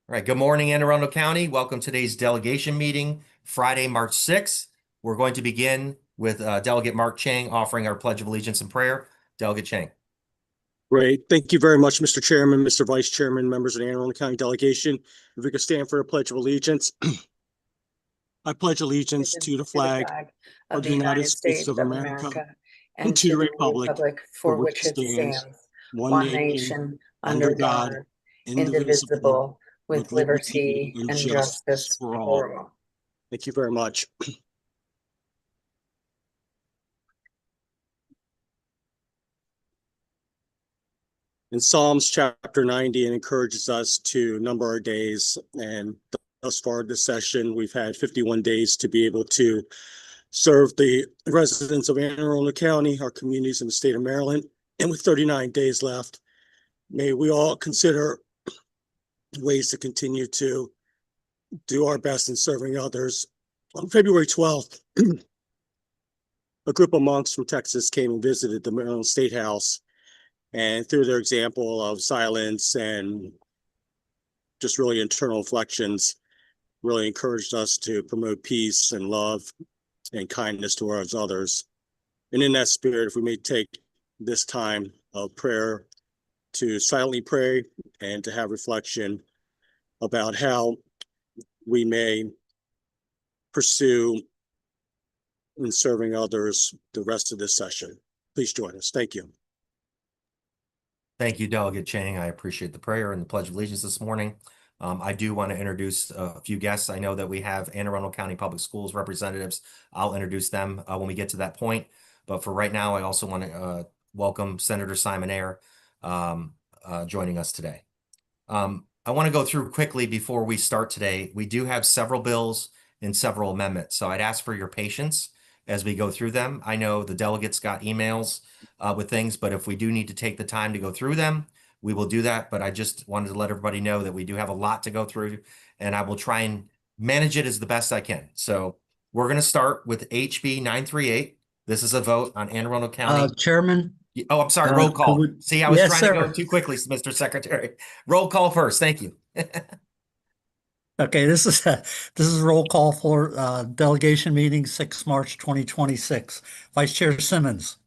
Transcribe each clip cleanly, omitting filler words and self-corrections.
All right, good morning, Arundel County. Welcome to today's delegation meeting, Friday, March 6th. We're going to begin with Delegate Mark Chang offering our Pledge of Allegiance and prayer. Delegate Chang. Great. Thank you very much, Mr. Chairman, Mr. Vice Chairman, members of the Arundel County delegation. If we could stand for a Pledge of Allegiance. I pledge allegiance to the flag of the United States of America and to the republic for which it stands, one nation, under God, indivisible, with liberty and justice for all. Thank you very much. In Psalms chapter 90, it encourages us to number our days. And thus far this session, we've had 51 days to be able to serve the residents of Anne Arundel County, our communities in the state of Maryland. And with 39 days left, may we all consider ways to continue to do our best in serving others. On February 12th, a group of monks from Texas came and visited the Maryland State House. And through their example of silence and just really internal reflections, really encouraged us to promote peace and love and kindness towards others. And in that spirit, if we may take this time of prayer to silently pray and to have reflection about how we may pursue in serving others the rest of this session. Please join us. Thank you. Thank you, Delegate Chang. I appreciate the prayer and the Pledge of Allegiance this morning. I do want to introduce a few guests. I know that we have Anne Arundel County Public Schools representatives. I'll introduce them when we get to that point. But for right now, I also want to welcome Senator Simon Ayer joining us today. I want to go through quickly before we start today. We do have several bills and several amendments, so I'd ask for your patience as we go through them. I know the delegates got emails with things, but if we do need to take the time to go through them, we will do that. But I just wanted to let everybody know that we do have a lot to go through, and I will try and manage it as the best I can. So we're going to start with HB 938. This is a vote on Anne Arundel County. Chairman. Oh, I'm sorry. Roll call. See, I was Yes, trying sir. to go too quickly, Mr. Secretary. Roll call first. Thank you. Okay, this is roll call for delegation meeting 6 March 2026. Vice Chair Simmons.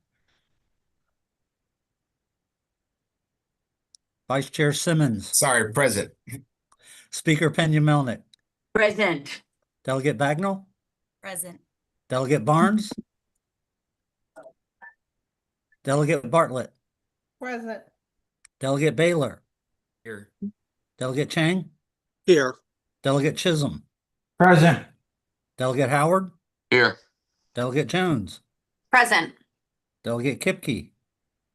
Vice Chair Simmons. Sorry, present. Speaker Pena-Melnick. Present. Delegate Bagnall. Present. Delegate Barnes. Delegate Bartlett. Present. Delegate Baylor. Here. Delegate Chang. Here. Delegate Chisholm. Present. Delegate Howard. Here. Delegate Jones. Present. Delegate Kipke.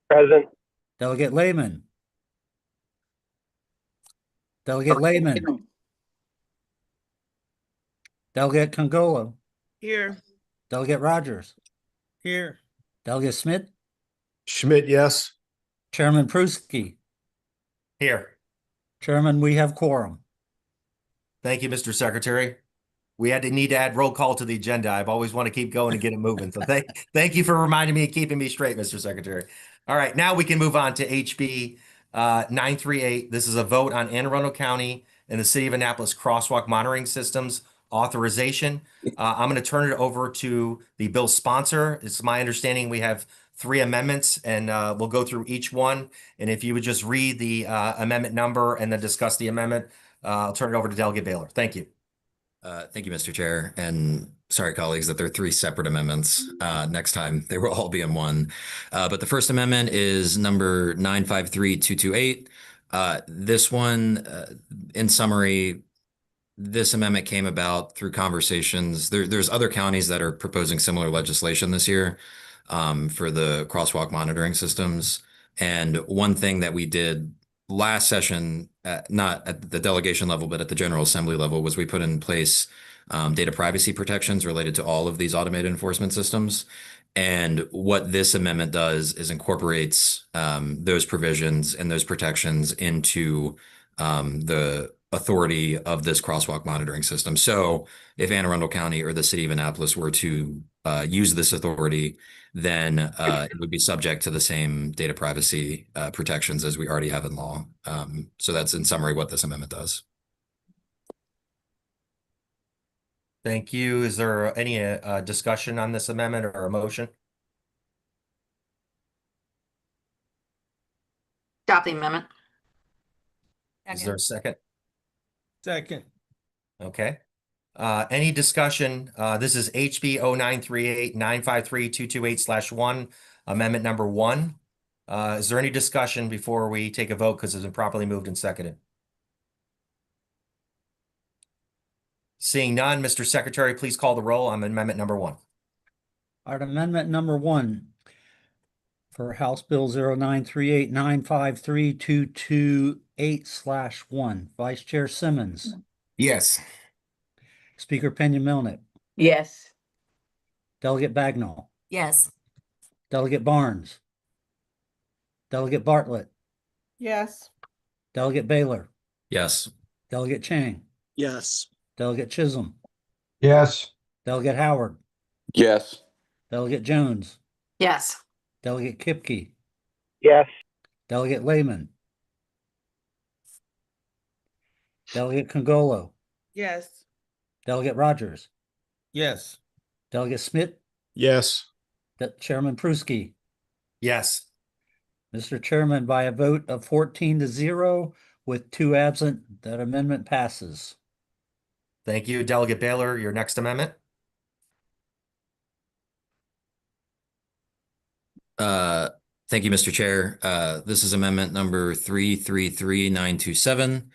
Present. Delegate Lehman. Delegate Lehman. Delegate Congolo. Here. Delegate Rogers. Here. Delegate Schmidt. Schmidt, yes. Chairman Pruski. Here. Chairman, we have quorum. Thank you, Mr. Secretary. We need to add roll call to the agenda. I've always want to keep going and get it moving. So thank you for reminding me and keeping me straight, Mr. Secretary. All right, now we can move on to HB 938. This is a vote on Anne Arundel County and the City of Annapolis crosswalk monitoring systems authorization. I'm going to turn it over to the bill sponsor. It's my understanding we have 3 amendments, and we'll go through each one. And if you would just read the amendment number and then discuss the amendment, I'll turn it over to Delegate Baylor. Thank you. Thank you, Mr. Chair. And sorry, colleagues, that there are 3 separate amendments. Next time, they will all be in one. But the first amendment is number 953228. This one, in summary, this amendment came about through conversations. There's other counties that are proposing similar legislation this year for the crosswalk monitoring systems. And one thing that we did last session, not at the delegation level, but at the General Assembly level, was we put in place data privacy protections related to all of these automated enforcement systems. And what this amendment does is incorporates those provisions and those protections into the authority of this crosswalk monitoring system. So if Anne Arundel County or the City of Annapolis were to use this authority, then it would be subject to the same data privacy protections as we already have in law. So that's in summary what this amendment does. Thank you. Is there any discussion on this amendment or a motion? Adopt the amendment. Is there a second? Second. Okay. Any discussion? This is HB 0938-953-228/1, amendment number 1. Is there any discussion before we take a vote because it's been properly moved and seconded? Seeing none, Mr. Secretary, please call the roll on amendment number 1. All right, amendment number 1 for House Bill 0938-953-228/1. Vice Chair Simmons, Yes. Speaker Pena, Yes. Delegate Bagnall, Yes. Delegate Barnes, Delegate Bartlett, Yes. Delegate Baylor, Yes. Delegate Chang, Yes. Delegate Chisholm, Yes. Delegate Howard, Yes. Delegate Jones, Yes. Delegate Kipke, Yes. Delegate Lehman, Delegate Congolo, Yes. Delegate Rogers, Yes. Delegate Smith, Yes. Chairman Pruski. Yes. Mr. Chairman, by a vote of 14-0 with 2 absent, that amendment passes. Thank you. Delegate Baylor, your next amendment? Thank you, Mr. Chair. This is amendment number 333927.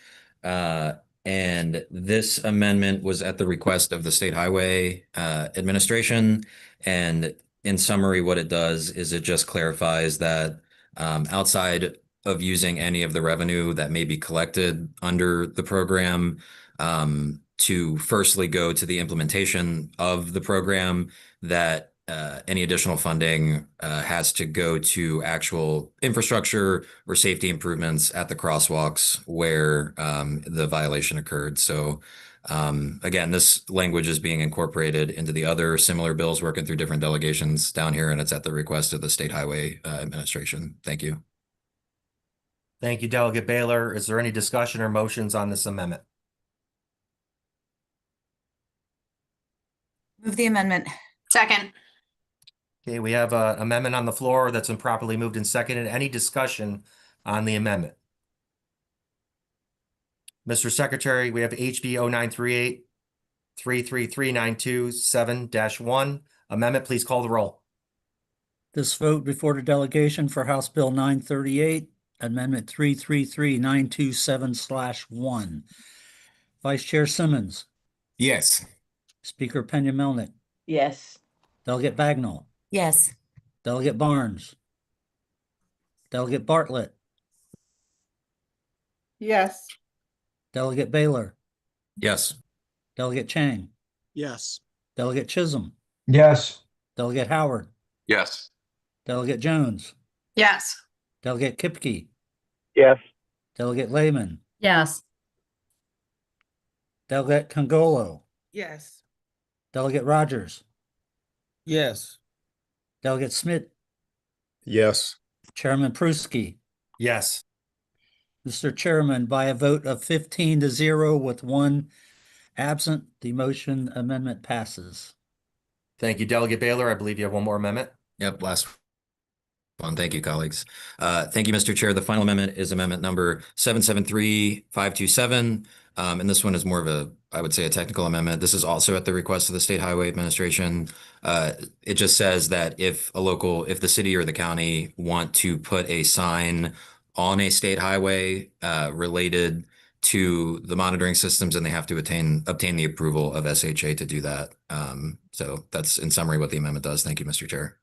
And this amendment was at the request of the State Highway Administration. And in summary, what it does is it just clarifies that outside of using any of the revenue that may be collected under the program, to firstly go to the implementation of the program, that any additional funding has to go to actual infrastructure or safety improvements at the crosswalks where the violation occurred. So again, this language is being incorporated into the other similar bills working through different delegations down here, and it's at the request of the State Highway Administration. Thank you. Thank you, Delegate Baylor. Is there any discussion or motions on this amendment? Move the amendment. Second. Okay, we have an amendment on the floor that's been properly moved and seconded. Any discussion on the amendment? Mr. Secretary, we have HB 0938-333-927-1. Amendment, please call the roll. This vote before the delegation for House Bill 938, Amendment 333-927/1. Vice Chair Simmons, Yes. Speaker Pena, Yes. Delegate Bagnall, Yes. Delegate Barnes, Delegate Bartlett, Yes. Delegate Baylor, Yes. Delegate Chang, Yes. Delegate Chisholm, Yes. Delegate Howard, Yes. Delegate Jones, Yes. Delegate Kipke, Yes. Delegate Lehman, Yes. Delegate Congolo, Yes. Delegate Rogers, Yes. Delegate Smith, Yes. Chairman Pruski. Yes. Mr. Chairman, by a vote of 15-0 with 1 absent, the motion amendment passes. Thank you, Delegate Baylor. I believe you have one more amendment. Yep, last one. Thank you, colleagues. Thank you, Mr. Chair. The final amendment is amendment number 773-527. And this one is more of a, I would say, a technical amendment. This is also at the request of the State Highway Administration. It just says that if the city or the county want to put a sign on a state highway related to the monitoring systems, and they have to obtain the approval of SHA to do that. So that's in summary what the amendment does. Thank you, Mr. Chair.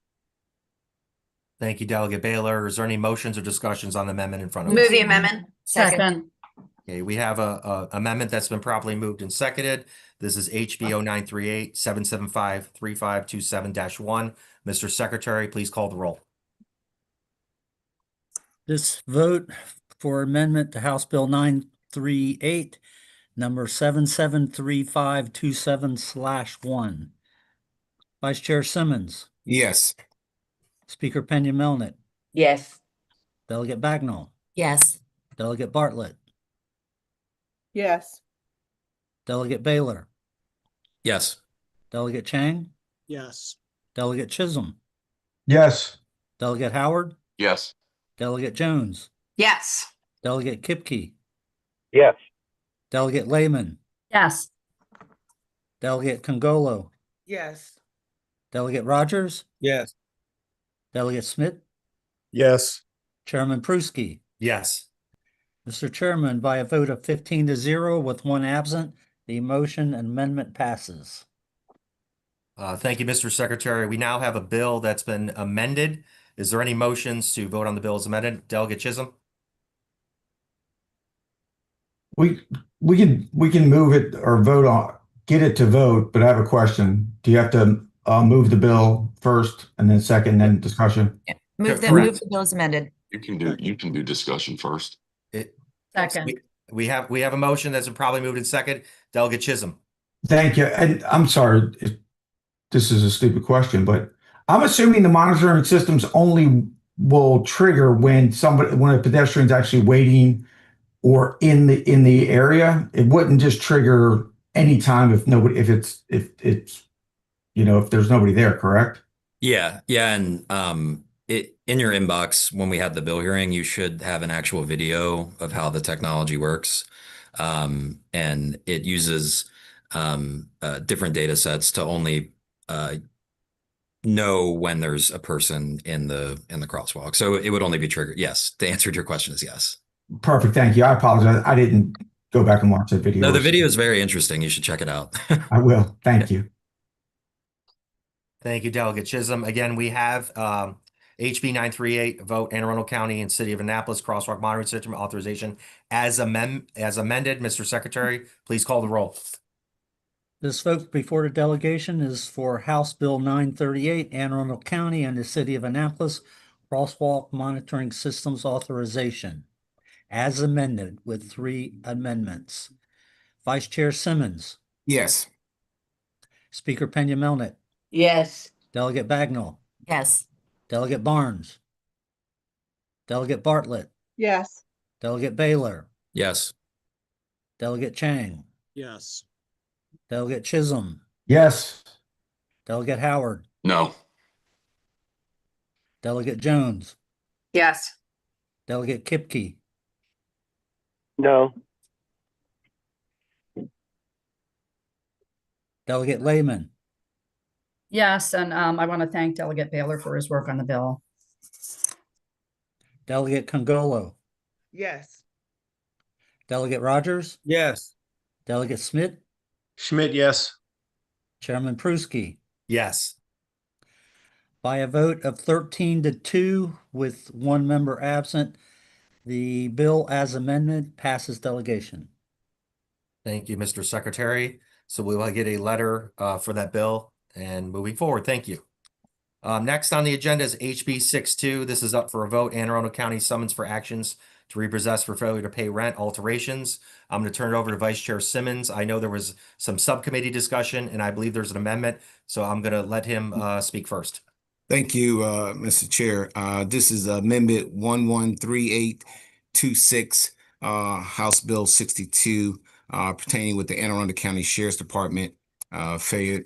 Thank you, Delegate Baylor. Is there any motions or discussions on the amendment in front of us? Move the amendment. Second. Okay, we have a amendment that's been properly moved and seconded. This is HB 0938-775-3527-1. Mr. Secretary, please call the roll. This vote for amendment to House Bill 938, number 773527/1. Vice Chair Simmons, Yes. Speaker Pena, Yes. Delegate Bagnall, Yes. Delegate Bartlett, Yes. Delegate Baylor, Yes. Delegate Chang, Yes. Delegate Chisholm, Yes. Delegate Howard, Yes. Delegate Jones, Yes. Delegate Kipke, Yes. Delegate Lehman, Yes. Delegate Congolo, Yes. Delegate Rogers, Yes. Delegate Smith, Yes. Chairman Pruski. Yes. Mr. Chairman, by a vote of 15-0 with one absent, the motion and amendment passes. Thank you, Mr. Secretary. We now have a bill that's been amended. Is there any motions to vote on the bill as amended? Delegate Chisholm? We can move it or vote on, get it to vote, but I have a question. Do you have to move the bill first and then second, then discussion? Move Correct. the bill as amended. You can do discussion first. Second. We have a motion that's been probably moved in second. Delegate Chisholm? Thank you. And I'm sorry, this is a stupid question, but I'm assuming the monitoring systems only will trigger when a pedestrian's actually waiting or in the area. It wouldn't just trigger anytime if there's nobody there, correct? Yeah. Yeah. And in your inbox, when we had the bill hearing, you should have an actual video of how the technology works. And it uses different data sets to only know when there's a person in the crosswalk. So it would only be triggered. Yes. The answer to your question is yes. Perfect. Thank you. I apologize. I didn't go back and watch that video. No, the video is very interesting. You should check it out. I will. Thank you. Thank you, Delegate Chisholm. Again, we have HB 938, vote Anne Arundel County and City of Annapolis crosswalk monitoring system authorization as amended. Mr. Secretary, please call the roll. This vote before the delegation is for House Bill 938, Anne Arundel County and the City of Annapolis crosswalk monitoring systems authorization as amended with 3 amendments. Vice Chair Simmons, Yes. Speaker Pena-Melnick, Yes. Delegate Bagnall, Yes. Delegate Barnes, Delegate Bartlett, Yes. Delegate Baylor, Yes. Delegate Chang, Yes. Delegate Chisholm, Yes. Delegate Howard, No. Delegate Jones, Yes. Delegate Kipke, No. Delegate Lehman, Yes, and I want to thank Delegate Baylor for his work on the bill. Delegate Congolo, Yes. Delegate Rogers, Yes. Delegate Smith, Schmidt, yes. Chairman Pruski. Yes. By a vote of 13-2 with 1 member absent, the bill as amended passes delegation. Thank you, Mr. Secretary. So we will get a letter for that bill and moving forward. Thank you. Next on the agenda is HB 62. This is up for a vote. Anne Arundel County summons for actions to repossess for failure to pay rent alterations. I'm going to turn it over to Vice Chair Simmons. I know there was some subcommittee discussion and I believe there's an amendment. So I'm going to let him speak first. Thank you, Mr. Chair. This is Amendment 113826, House Bill 62, pertaining with the Anne Arundel County Sheriff's Department failure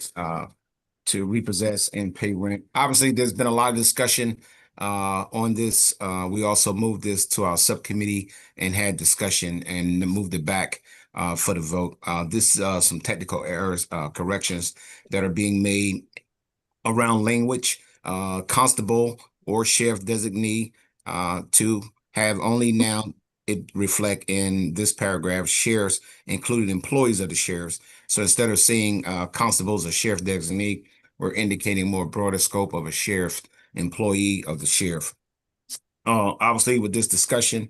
to repossess and pay rent. Obviously, there's been a lot of discussion on this. We also moved this to our subcommittee and had discussion and moved it back for the vote. This some technical errors, corrections that are being made around language. Constable or sheriff designee to have only now it reflect in this paragraph sheriffs included employees of the sheriffs. So instead of saying constables or sheriff designee, we're indicating more broader scope of a sheriff employee of the sheriff. Obviously with this discussion,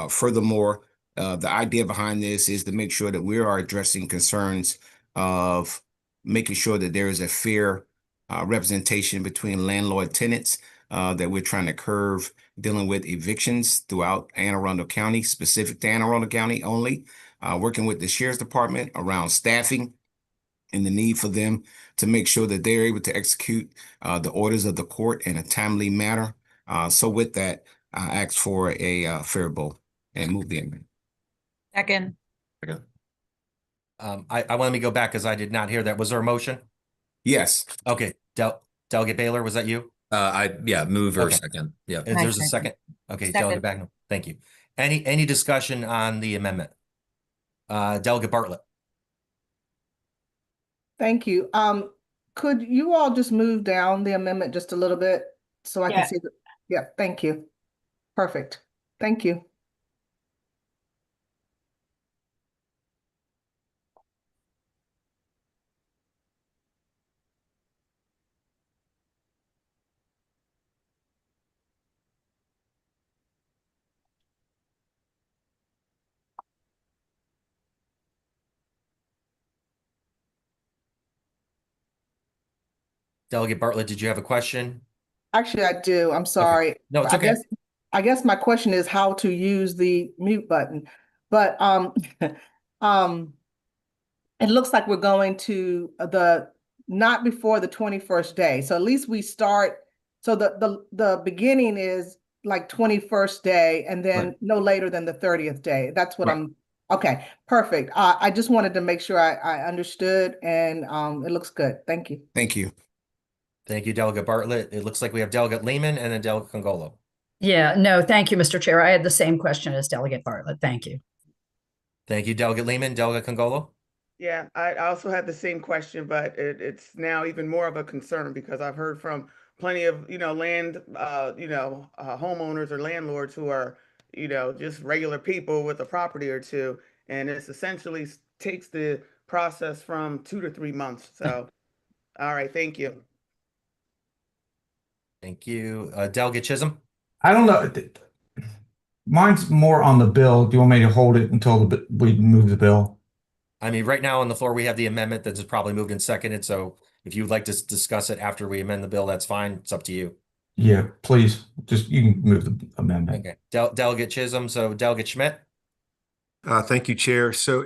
furthermore, the idea behind this is to make sure that we are addressing concerns of making sure that there is a fair representation between landlord tenants that we're trying to curve, dealing with evictions throughout Anne Arundel County, specific to Anne Arundel County only, working with the Sheriff's Department around staffing and the need for them to make sure that they're able to execute the orders of the court in a timely manner. So with that, I ask for a fair vote and move the amendment. Second. I want me to go back because I did not hear that. Was there a motion? Yes. Okay, Delegate Baylor, was that you? Move or Okay. second. Yeah. If there's a second. Okay, Delegate Second. Bagnell, thank you. Any discussion on the amendment? Delegate Bartlett. Thank you. Could you all just move down the amendment just a little bit so I Yeah. can see the, yeah, thank you. Perfect. Thank you. Delegate Bartlett, did you have a question? Actually, I do. I'm sorry. No, it's I okay. I guess my question is how to use the mute button. But um it looks like we're going to the not before the 21st day. So at least we start. So the beginning is like 21st day and then Right. no later than the 30th day. That's what Right. I'm okay. Perfect. I just wanted to make sure I understood and it looks good. Thank you. Thank you. Thank you, Delegate Bartlett. It looks like we have Delegate Lehman and then Delegate Congolo. Yeah, no, thank you, Mr. Chair. I had the same question as Delegate Bartlett. Thank you. Thank you, Delegate Lehman. Delegate Congolo? Yeah, I also had the same question, but it's now even more of a concern because I've heard from plenty of, land, homeowners or landlords who are, just regular people with a property or two. And it's essentially takes the process from 2 to 3 months. So, all right, thank you. Thank you. Delegate Chisholm? I don't know. Mine's more on the bill. Do you want me to hold it until we move the bill? I mean, right now on the floor, we have the amendment that's probably moved and seconded. So if you'd like to discuss it after we amend the bill, that's fine. It's up to you. Yeah, please. Just you can move the amendment. Okay. Delegate Chisholm. So Delegate Schmidt? Thank you, Chair. So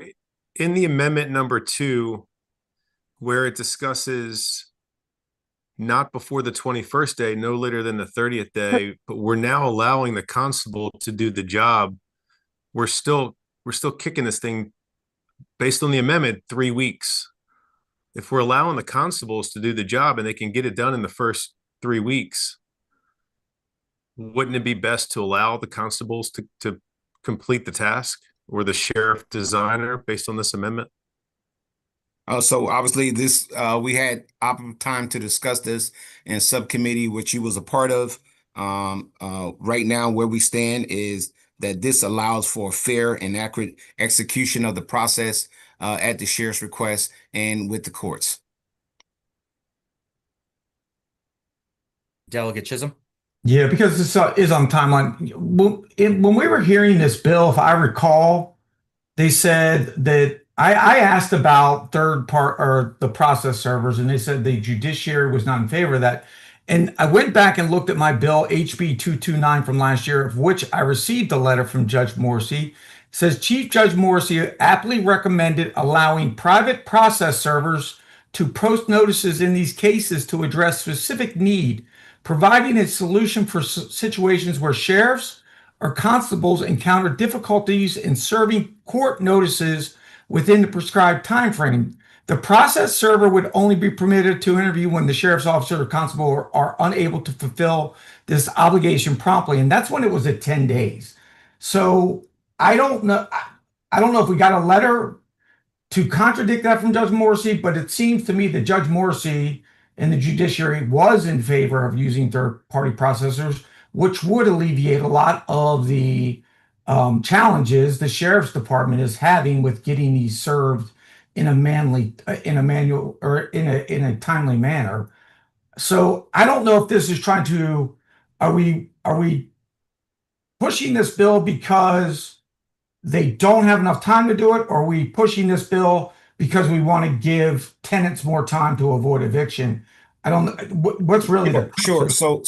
in the amendment number 2, where it discusses not before the 21st day, no later than the 30th day, but we're now allowing the constable to do the job. We're still kicking this thing based on the amendment 3 weeks. If we're allowing the constables to do the job and they can get it done in the first 3 weeks, wouldn't it be best to allow the constables to complete the task, or the sheriff designer, based on this amendment? So obviously this, we had time to discuss this in subcommittee, which you was a part of. Right now where we stand is that this allows for a fair and accurate execution of the process at the sheriff's request and with the courts. Delegate Chisholm? Yeah, because this is on timeline. When we were hearing this bill, if I recall, they said that I asked about third part or the process servers, and they said the judiciary was not in favor of that. And I went back and looked at my bill, HB 229 from last year, of which I received a letter from Judge Morrissey. It says Chief Judge Morrissey aptly recommended allowing private process servers to post notices in these cases to address specific need, providing a solution for situations where sheriffs or constables encounter difficulties in serving court notices within the prescribed time frame. The process server would only be permitted to interview when the sheriff's officer or constable are unable to fulfill this obligation promptly, and that's when it was at 10 days. So I don't know if we got a letter to contradict that from Judge Morrissey, but it seems to me that Judge Morrissey and the judiciary was in favor of using third-party processors, which would alleviate a lot of the challenges the sheriff's department is having with getting these served in a timely manner. So I don't know if this is trying to, are we pushing this bill because they don't have enough time to do it, or are we pushing this bill because we want to give tenants more time to avoid eviction? I don't know what's really the Sure. So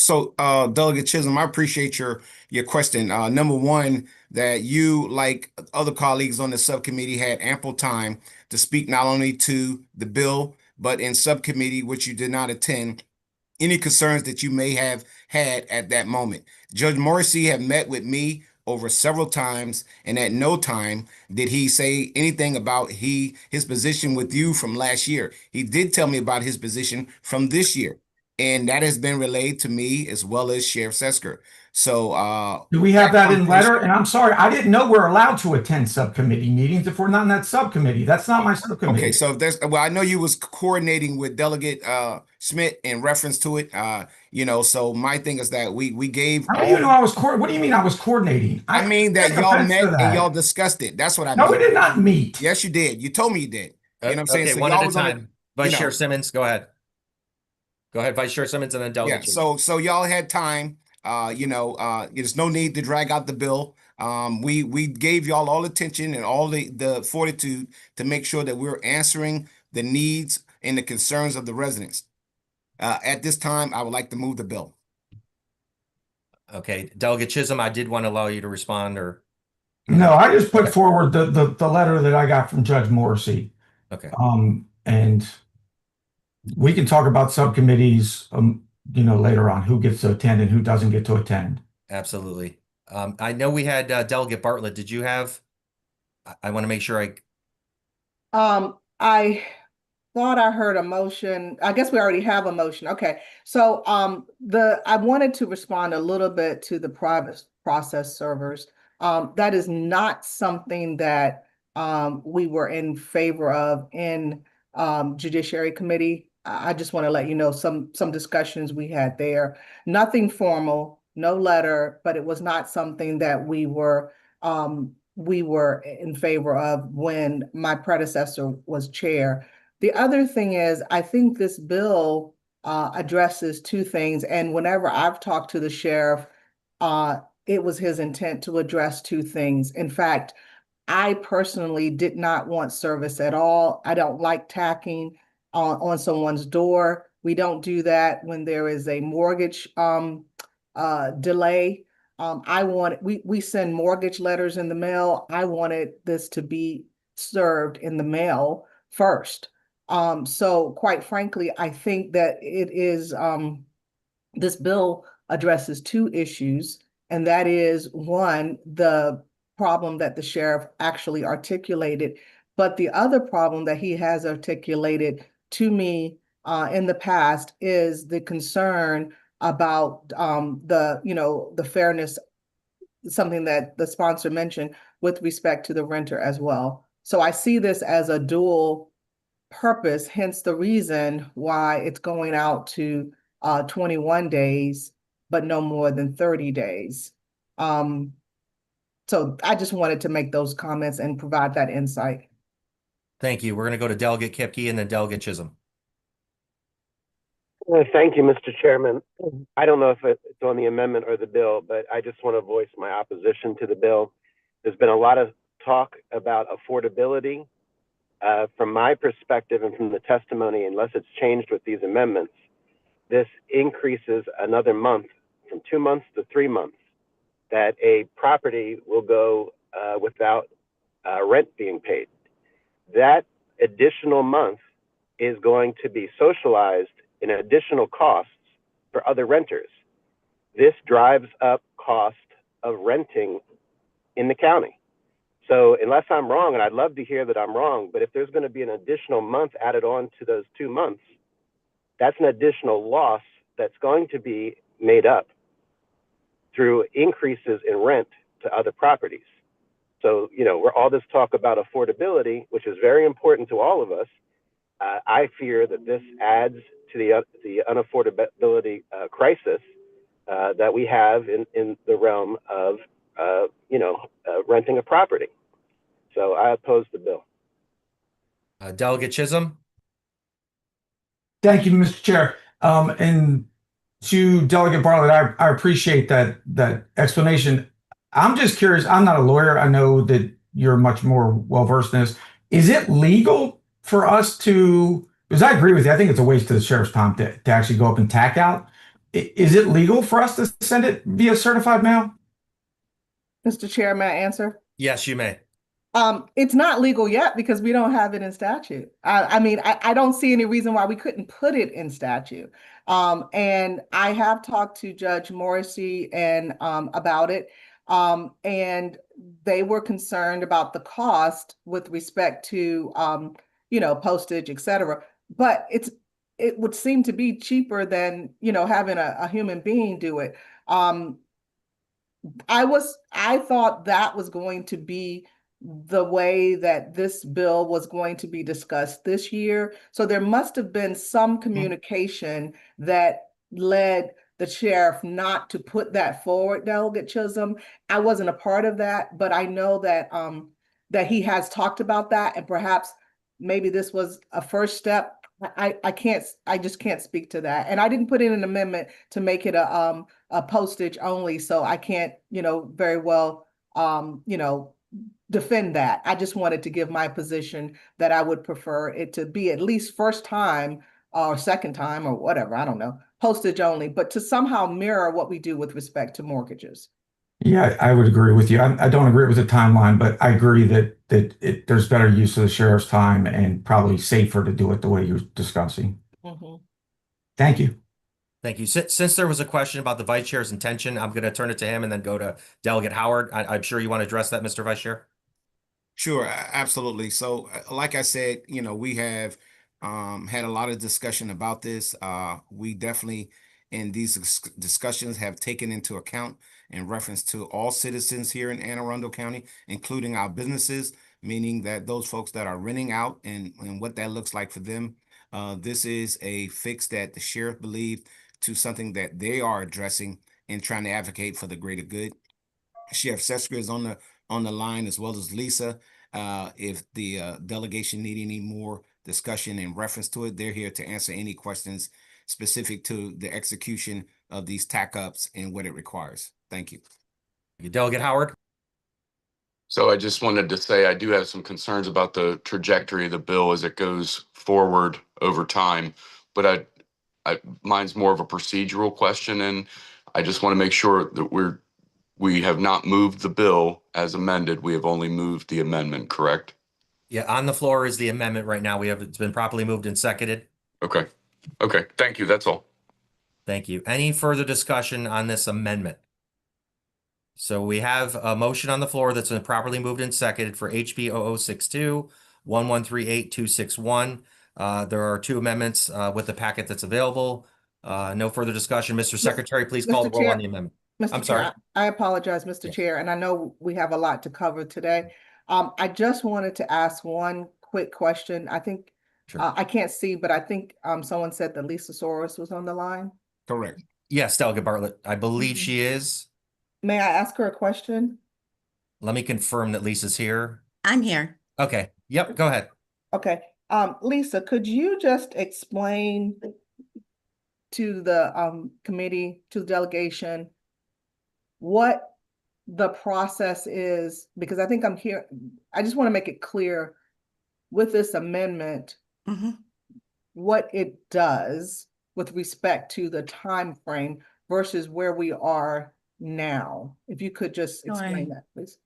Delegate Chisholm, I appreciate your question. Number one, that you, like other colleagues on the subcommittee, had ample time to speak not only to the bill, but in subcommittee, which you did not attend, any concerns that you may have had at that moment. Judge Morrissey had met with me over several times, and at no time did he say anything about his position with you from last year. He did tell me about his position from this year, and that has been relayed to me as well as Sheriff Sesker. So do we have that in letter? And I'm sorry, I didn't know we're allowed to attend subcommittee meetings if we're not in that subcommittee. That's not my subcommittee. Okay, so if there's, well, I know you was coordinating with Delegate Schmidt in reference to it. So my thing is that we gave. I don't even know I was what do you mean I was coordinating? I mean that y'all met and y'all discussed it. That's what I mean. No, we did not meet. Yes, you did. You told me you did. You know what I'm saying? Okay, So one y'all at a was on time. Vice Chair Simmons, go ahead. Go ahead, Vice Chair Simmons, and then Delegate. Yeah, so y'all had time. There's no need to drag out the bill. We gave y'all all attention and all the fortitude to make sure that we're answering the needs and the concerns of the residents. At this time, I would like to move the bill. Okay, Delegate Chisholm, I did want to allow you to respond, or no, I just put forward the letter that I got from Judge Morrissey. Okay. And we can talk about subcommittees, later on, who gets to attend and who doesn't get to attend. Absolutely. I know we had Delegate Bartlett. Did you have? I want to make sure I thought I heard a motion. I guess we already have a motion. Okay. So I wanted to respond a little bit to the private process servers. That is not something that we were in favor of in Judiciary Committee. I just want to let you know some discussions we had there. Nothing formal, no letter, but it was not something that we were in favor of when my predecessor was chair. The other thing is, I think this bill addresses two things. And whenever I've talked to the sheriff, it was his intent to address two things. In fact, I personally did not want service at all. I don't like tacking on someone's door. We don't do that when there is a mortgage delay. We send mortgage letters in the mail. I wanted this to be served in the mail first. So quite frankly, I think that it is, this bill addresses two issues, and that is one, the problem that the sheriff actually articulated, but the other problem that he has articulated to me in the past is the concern about the fairness, something that the sponsor mentioned with respect to the renter as well. So I see this as a dual purpose, hence the reason why it's going out to 21 days, but no more than 30 days. So I just wanted to make those comments and provide that insight. Thank you. We're going to go to Delegate Kipke and then Delegate Chisholm. Thank you, Mr. Chairman. I don't know if it's on the amendment or the bill, but I just want to voice my opposition to the bill. There's been a lot of talk about affordability. From my perspective and from the testimony, unless it's changed with these amendments, this increases another month from 2 months to 3 months that a property will go without rent being paid. That additional month is going to be socialized in additional costs for other renters. This drives up cost of renting in the county. So unless I'm wrong, and I'd love to hear that I'm wrong, but if there's going to be an additional month added on to those 2 months, that's an additional loss that's going to be made up through increases in rent to other properties. So, we're all this talk about affordability, which is very important to all of us. I fear that this adds to the unaffordability crisis that we have in the realm of renting a property. So I oppose the bill. Delegate Chisholm. Thank you, Mr. Chair. And to Delegate Bartlett, I appreciate that explanation. I'm just curious. I'm not a lawyer. I know that you're much more well-versed in this. Is it legal for us to, because I agree with you, I think it's a waste of the sheriff's time to actually go up and tack out. Is it legal for us to send it via certified mail? Mr. Chair, may I answer? Yes, you may. It's not legal yet because we don't have it in statute. I don't see any reason why we couldn't put it in statute. And I have talked to Judge Morrissey and about it. And they were concerned about the cost with respect to, postage, et cetera. But it would seem to be cheaper than, having a human being do it. I thought that was going to be the way that this bill was going to be discussed this year. So there must have been some communication that led the sheriff not to put that forward, Delegate Chisholm. I wasn't a part of that, but I know that that he has talked about that, and perhaps maybe this was a first step. I just can't speak to that. And I didn't put in an amendment to make it a postage only, so I can't, very well, defend that. I just wanted to give my position that I would prefer it to be at least first time or second time or whatever, I don't know, postage only, but to somehow mirror what we do with respect to mortgages. Yeah, I would agree with you. I don't agree with the timeline, but I agree that there's better use of the sheriff's time and probably safer to do it the way you're discussing. Thank you. Thank you. Since there was a question about the vice chair's intention, I'm going to turn it to him and then go to Delegate Howard. I'm sure you want to address that, Mr. Vice Chair. Sure, absolutely. So, like I said, we have had a lot of discussion about this. We definitely, in these discussions, have taken into account in reference to all citizens here in Anne Arundel County, including our businesses, meaning that those folks that are renting out and what that looks like for them. This is a fix that the sheriff believed to something that they are addressing and trying to advocate for the greater good. Sheriff Sesker is on the line, as well as Lisa. If the delegation need any more discussion in reference to it, they're here to answer any questions specific to the execution of these tack-ups and what it requires. Thank you. Delegate Howard. So I just wanted to say I do have some concerns about the trajectory of the bill as it goes forward over time, but mine's more of a procedural question, and I just want to make sure that we have not moved the bill as amended. We have only moved the amendment, correct? Yeah, on the floor is the amendment right now. It's been properly moved and seconded. Okay. Okay. Thank you. That's all. Thank you. Any further discussion on this amendment? So we have a motion on the floor that's been properly moved and seconded for HB 0062 1138261. There are two amendments with the packet that's available. No further discussion. Mr. Secretary, please call the roll on the amendment. I'm sorry. I apologize, Mr. Chair, and I know we have a lot to cover today. I just wanted to ask one quick question. I think I can't see, but I think someone said that Lisa Soros was on the line. Correct. Yes, Delegate Bartlett. I believe she is. May I ask her a question? Let me confirm that Lisa's here. I'm here. Okay. Yep. Go ahead. Okay. Lisa, could you just explain to the committee, to the delegation, what the process is? Because I think I'm here. I just want to make it clear with this amendment, what it does with respect to the time frame versus where we are now. If you could just explain that, please.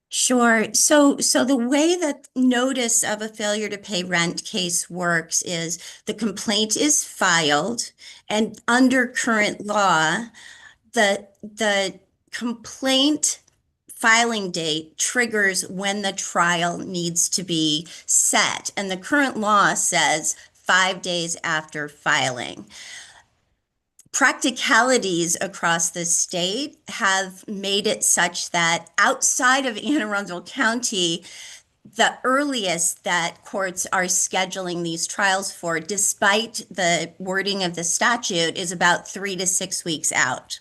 Sure. So the way that notice of a failure to pay rent case works is the complaint is filed, and under current law, the complaint filing date triggers when the trial needs to be set. And the current law says 5 days after filing. Practicalities across the state have made it such that outside of Anne Arundel County, the earliest that courts are scheduling these trials for, despite the wording of the statute, is about 3 to 6 weeks out.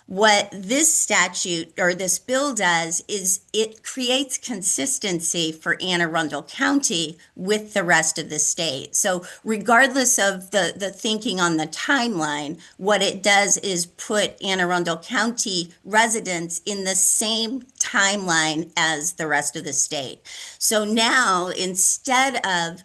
What this statute or this bill does is it creates consistency for Anne Arundel County with the rest of the state. So regardless of the thinking on the timeline, what it does is put Anne Arundel County residents in the same timeline as the rest of the state. So now, instead of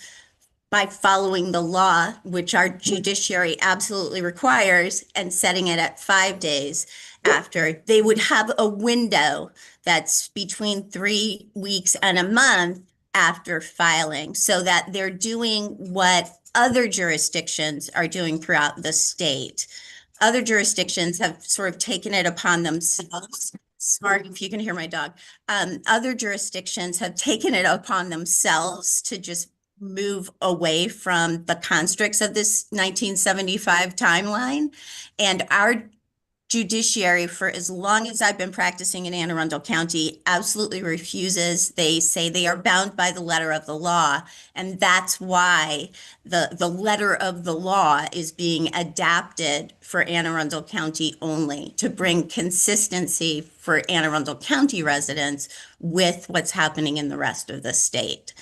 by following the law, which our judiciary absolutely requires, and setting it at 5 days after, they would have a window that's between 3 weeks and a month after filing, so that they're doing what other jurisdictions are doing throughout the state. Other jurisdictions have sort of taken it upon themselves Sorry if you can hear my dog. Other jurisdictions have taken it upon themselves to just move away from the constructs of this 1975 timeline. And our judiciary, for as long as I've been practicing in Anne Arundel County, absolutely refuses. They say they are bound by the letter of the law. And that's why the letter of the law is being adapted for Anne Arundel County only, to bring consistency for Anne Arundel County residents with what's happening in the rest of the state.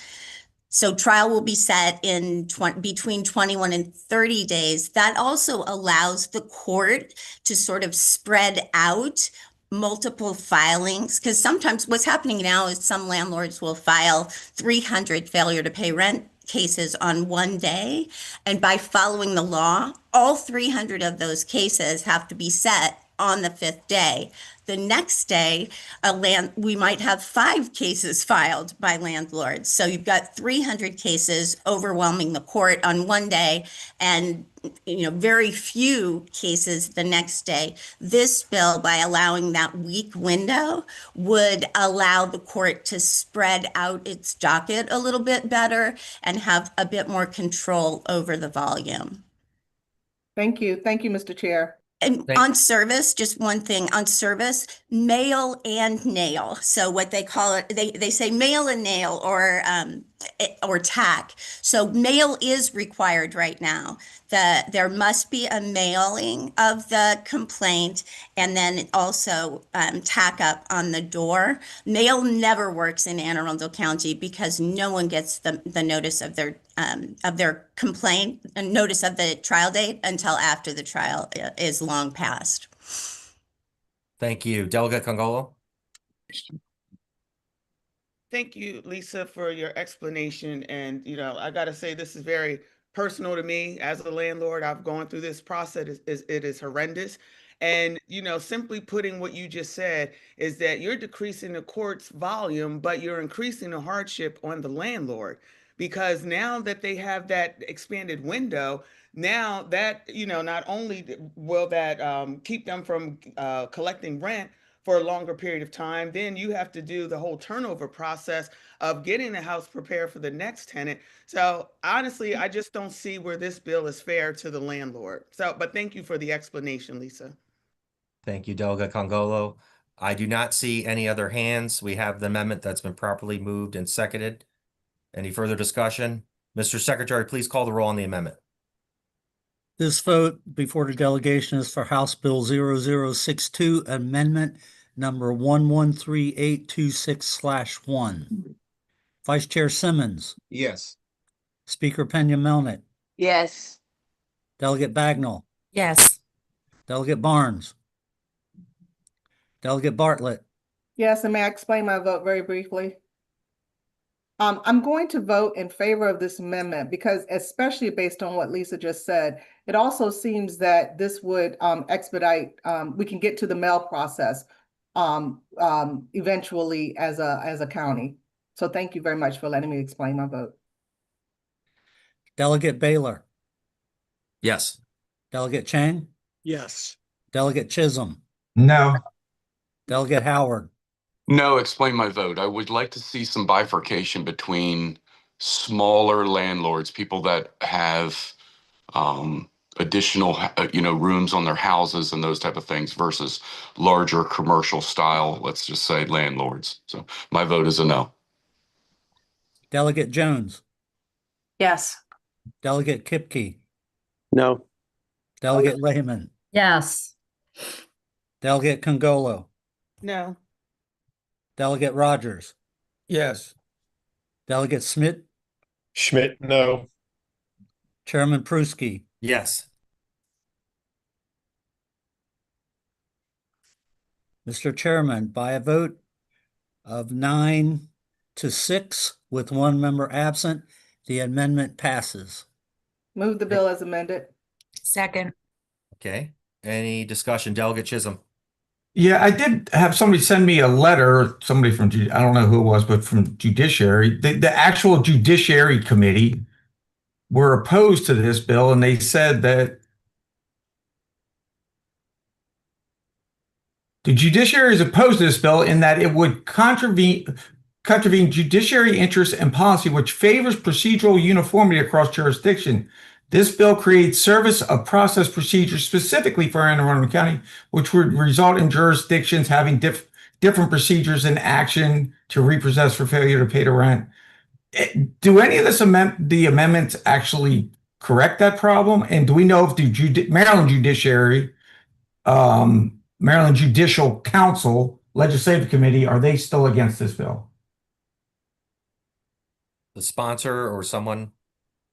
So trial will be set in between 21 and 30 days. That also allows the court to sort of spread out multiple filings, because sometimes what's happening now is some landlords will file 300 failure to pay rent cases on one day. And by following the law, all 300 of those cases have to be set on the 5th day. The next day, we might have 5 cases filed by landlords. So you've got 300 cases overwhelming the court on one day, and very few cases the next day. This bill, by allowing that week window, would allow the court to spread out its docket a little bit better and have a bit more control over the volume. Thank you. Thank you, Mr. Chair. And on service, just one thing on service, mail and nail. So what they call it, they say mail and nail or tack. So mail is required right now. There must be a mailing of the complaint, and then also tack up on the door. Mail never works in Anne Arundel County because no one gets the notice of their complaint and notice of the trial date until after the trial is long past. Thank you. Delegate Congolo? Thank you, Lisa, for your explanation. And, I got to say, this is very personal to me as a landlord. I've gone through this process. It is horrendous. And, simply putting what you just said is that you're decreasing the court's volume, but you're increasing the hardship on the landlord. Because now that they have that expanded window, now that, not only will that keep them from collecting rent for a longer period of time, then you have to do the whole turnover process of getting the house prepared for the next tenant. So honestly, I just don't see where this bill is fair to the landlord. But thank you for the explanation, Lisa. Thank you, Delegate Congolo. I do not see any other hands. We have the amendment that's been properly moved and seconded. Any further discussion? Mr. Secretary, please call the roll on the amendment. This vote before the delegation is for House Bill 0062, Amendment number 113826/1. Vice Chair Simmons, Yes. Speaker Pena-Melnick, Yes. Delegate Bagnall, Yes. Delegate Barnes, Delegate Bartlett. Yes, and may I explain my vote very briefly? I'm going to vote in favor of this amendment because, especially based on what Lisa just said, it also seems that this would expedite, we can get to the mail process eventually as a county. So thank you very much for letting me explain my vote. Delegate Baylor, Yes. Delegate Chang, Yes. Delegate Chisholm, No. Delegate Howard. No, explain my vote. I would like to see some bifurcation between smaller landlords, people that have additional, rooms on their houses and those type of things versus larger commercial style, let's just say landlords. So my vote is a no. Delegate Jones, Yes. Delegate Kipke, No. Delegate Lehman, Yes. Delegate Congolo, No. Delegate Rogers, Yes. Delegate Schmidt, Schmidt, no. Chairman Pruski. Yes. Mr. Chairman, by a vote of 9-6 with one member absent, the amendment passes. Move the bill as amended. Second. Okay. Any discussion? Delegate Chisholm? Yeah, I did have somebody send me a letter, somebody from, I don't know who it was, but from Judiciary. The actual Judiciary Committee were opposed to this bill, and they said that The judiciary is opposed to this bill in that it would contravene judiciary interests and policy, which favors procedural uniformity across jurisdiction. This bill creates service of process procedures specifically for Anne Arundel County, which would result in jurisdictions having different procedures in action to repossess for failure to pay the rent. Do any of the amendments actually correct that problem? And do we know if the Maryland Judiciary, Maryland Judicial Council, Legislative Committee, are they still against this bill? The sponsor or someone?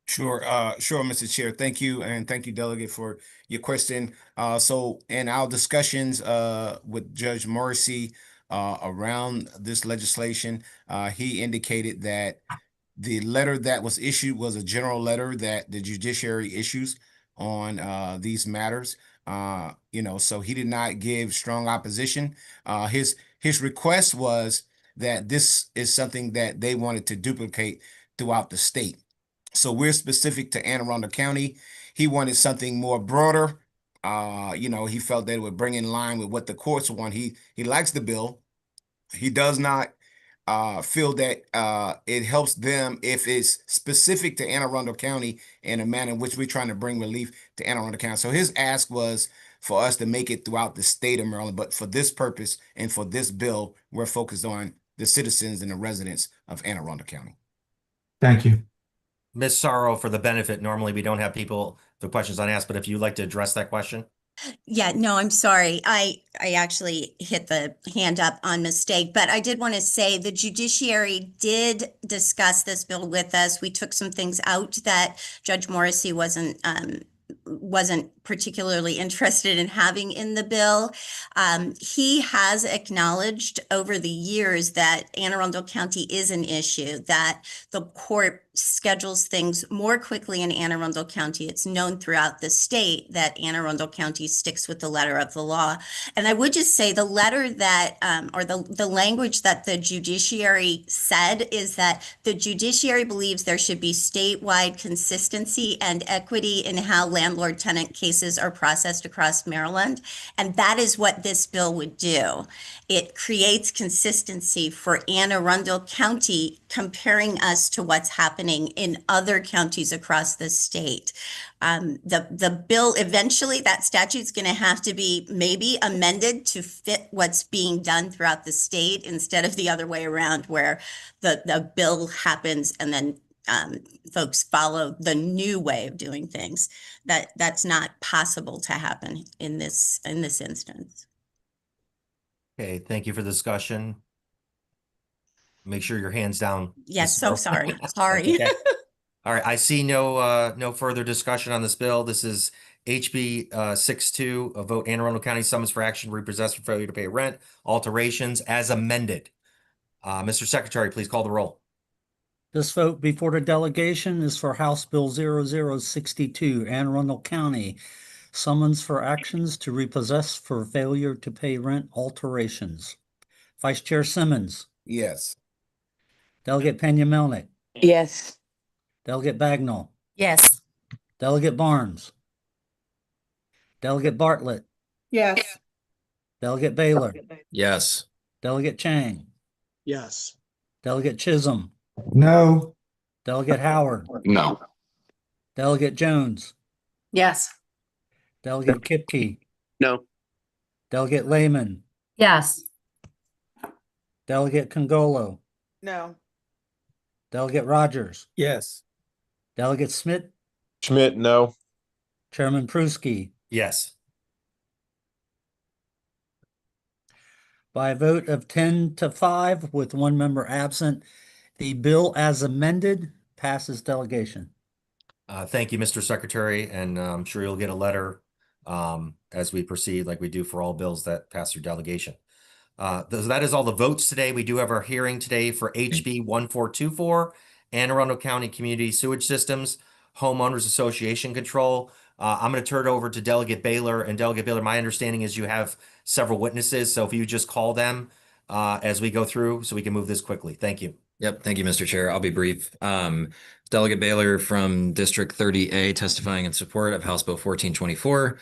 Sure, Mr. Chair. Thank you, and thank you, Delegate, for your question. So in our discussions with Judge Morrissey around this legislation, he indicated that the letter that was issued was a general letter that the judiciary issues on these matters. So he did not give strong opposition. His request was that this is something that they wanted to duplicate throughout the state. So we're specific to Anne Arundel County. He wanted something more broader. He felt that it would bring in line with what the courts want. He likes the bill. He does not feel that it helps them if it's specific to Anne Arundel County in a manner in which we're trying to bring relief to Anne Arundel County. So his ask was for us to make it throughout the state of Maryland, but for this purpose and for this bill, we're focused on the citizens and the residents of Anne Arundel County. Thank you. Ms. Sorrow, for the benefit, normally we don't have people, the questions unasked, but if you'd like to address that question. Yeah, no, I'm sorry. I actually hit the hand up on mistake, but I did want to say the judiciary did discuss this bill with us. We took some things out that Judge Morrissey wasn't particularly interested in having in the bill. He has acknowledged over the years that Anne Arundel County is an issue, that the court schedules things more quickly in Anne Arundel County. It's known throughout the state that Anne Arundel County sticks with the letter of the law. And I would just say the letter that, or the language that the judiciary said is that the judiciary believes there should be statewide consistency and equity in how landlord-tenant cases are processed across Maryland. And that is what this bill would do. It creates consistency for Anne Arundel County, comparing us to what's happening in other counties across the state. The bill, eventually that statute's going to have to be maybe amended to fit what's being done throughout the state instead of the other way around, where the bill happens and then folks follow the new way of doing things. That's not possible to happen in this instance. Okay, thank you for the discussion. Make sure your hand's down. Yes, so sorry. Sorry. Okay. All right, I see no further discussion on this bill. This is HB 62, a vote Anne Arundel County summons for action repossessed for failure to pay rent, alterations as amended. Mr. Secretary, please call the roll. This vote before the delegation is for House Bill 0062, Anne Arundel County, summons for actions to repossess for failure to pay rent, alterations. Vice Chair Simmons. Yes. Delegate Pena-Melnick. Yes. Delegate Bagnall. Yes. Delegate Barnes. Delegate Bartlett. Yes. Delegate Baylor. Yes. Delegate Chang. Yes. Delegate Chisholm. No. Delegate Howard. No. Delegate Jones. Yes. Delegate Kipke. No. Delegate Lehman. Yes. Delegate Congolo. No. Delegate Rogers. Yes. Delegate Schmidt. Schmidt, no. Chairman Pruski. Yes. By a vote of 10-5 with one member absent, the bill as amended passes delegation. Thank you, Mr. Secretary, and I'm sure you'll get a letter as we proceed like we do for all bills that pass through delegation. That is all the votes today. We do have our hearing today for HB 1424, Anne Arundel County Community Sewage Systems, Homeowners Association Control. I'm going to turn it over to Delegate Baylor. And Delegate Baylor, my understanding is you have several witnesses. So if you just call them as we go through so we can move this quickly. Thank you. Yep. Thank you, Mr. Chair. I'll be brief. Delegate Baylor from District 30A testifying in support of House Bill 1424.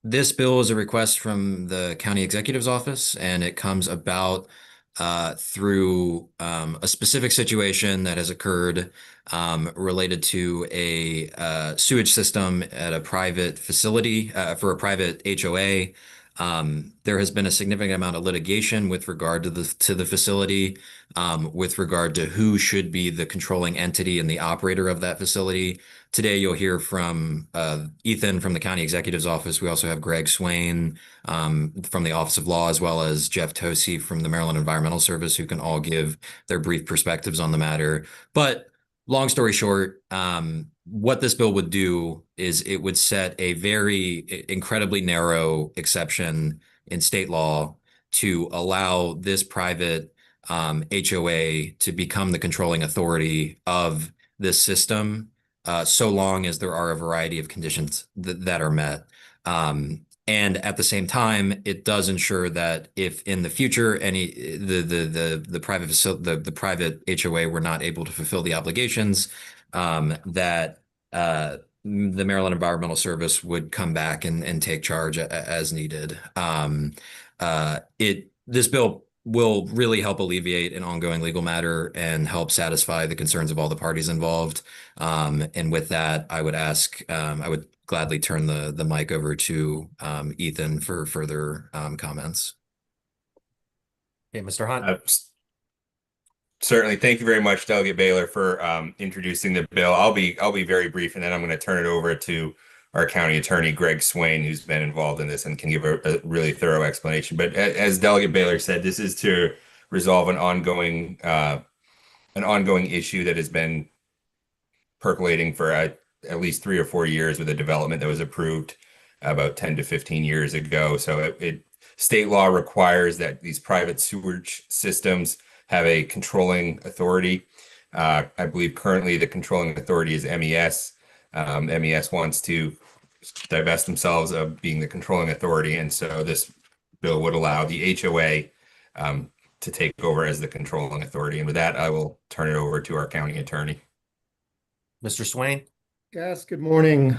This bill is a request from the county executive's office, and it comes about through a specific situation that has occurred related to a sewage system at a private facility for a private HOA. There has been a significant amount of litigation with regard to the facility, with regard to who should be the controlling entity and the operator of that facility. Today, you'll hear from Ethan from the county executive's office. We also have Greg Swain from the Office of Law, as well as Jeff Tosi from the Maryland Environmental Service, who can all give their brief perspectives on the matter. But long story short, what this bill would do is it would set a very incredibly narrow exception in state law to allow this private HOA to become the controlling authority of this system, so long as there are a variety of conditions that are met. And at the same time, it does ensure that if in the future the private HOA were not able to fulfill the obligations, that the Maryland Environmental Service would come back and take charge as needed. This bill will really help alleviate an ongoing legal matter and help satisfy the concerns of all the parties involved. And with that, I would gladly turn the mic over to Ethan for further comments. Okay, Mr. Hunt. Certainly. Thank you very much, Delegate Baylor, for introducing the bill. I'll be very brief, and then I'm going to turn it over to our county attorney, Greg Swain, who's been involved in this and can give a really thorough explanation. But as Delegate Baylor said, this is to resolve an ongoing issue that has been percolating for at least 3 or 4 years with a development that was approved about 10 to 15 years ago. So state law requires that these private sewage systems have a controlling authority. I believe currently the controlling authority is MES. MES wants to divest themselves of being the controlling authority, and so this bill would allow the HOA to take over as the controlling authority. And with that, I will turn it over to our county attorney. Mr. Swain? Yes, good morning.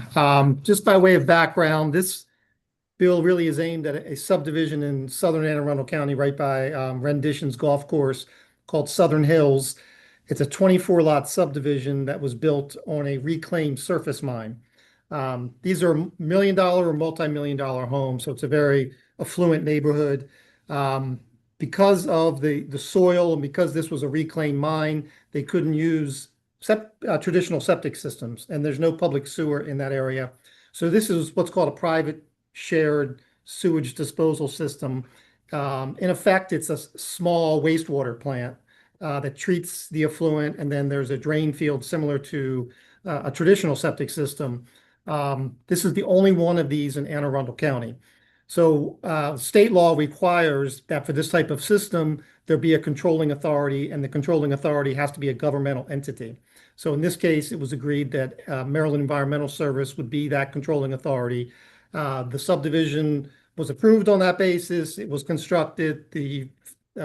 Just by way of background, this bill really is aimed at a subdivision in southern Anne Arundel County, right by Rendition's golf course, called Southern Hills. It's a 24-lot subdivision that was built on a reclaimed surface mine. These are $1 million or multi-million-dollar homes, so it's a very affluent neighborhood. Because of the soil and because this was a reclaimed mine, they couldn't use traditional septic systems, and there's no public sewer in that area. So this is what's called a private shared sewage disposal system. In effect, it's a small wastewater plant that treats the effluent, and then there's a drain field similar to a traditional septic system. This is the only one of these in Anne Arundel County. So state law requires that for this type of system, there be a controlling authority, and the controlling authority has to be a governmental entity. So in this case, it was agreed that Maryland Environmental Service would be that controlling authority. The subdivision was approved on that basis. It was constructed. The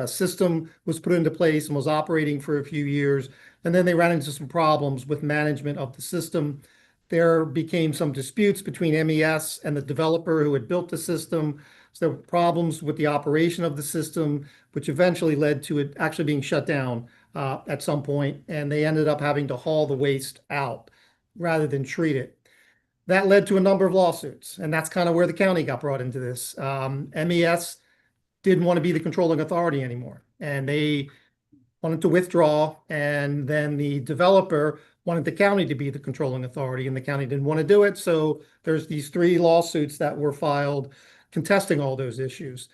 system was put into place and was operating for a few years. And then they ran into some problems with management of the system. There became some disputes between MES and the developer who had built the system. So there were problems with the operation of the system, which eventually led to it actually being shut down at some point. And they ended up having to haul the waste out rather than treat it. That led to a number of lawsuits, and that's kind of where the county got brought into this. MES didn't want to be the controlling authority anymore, and they wanted to withdraw, and then the developer wanted the county to be the controlling authority, and the county didn't want to do it. So there's these 3 lawsuits that were filed contesting all those issues.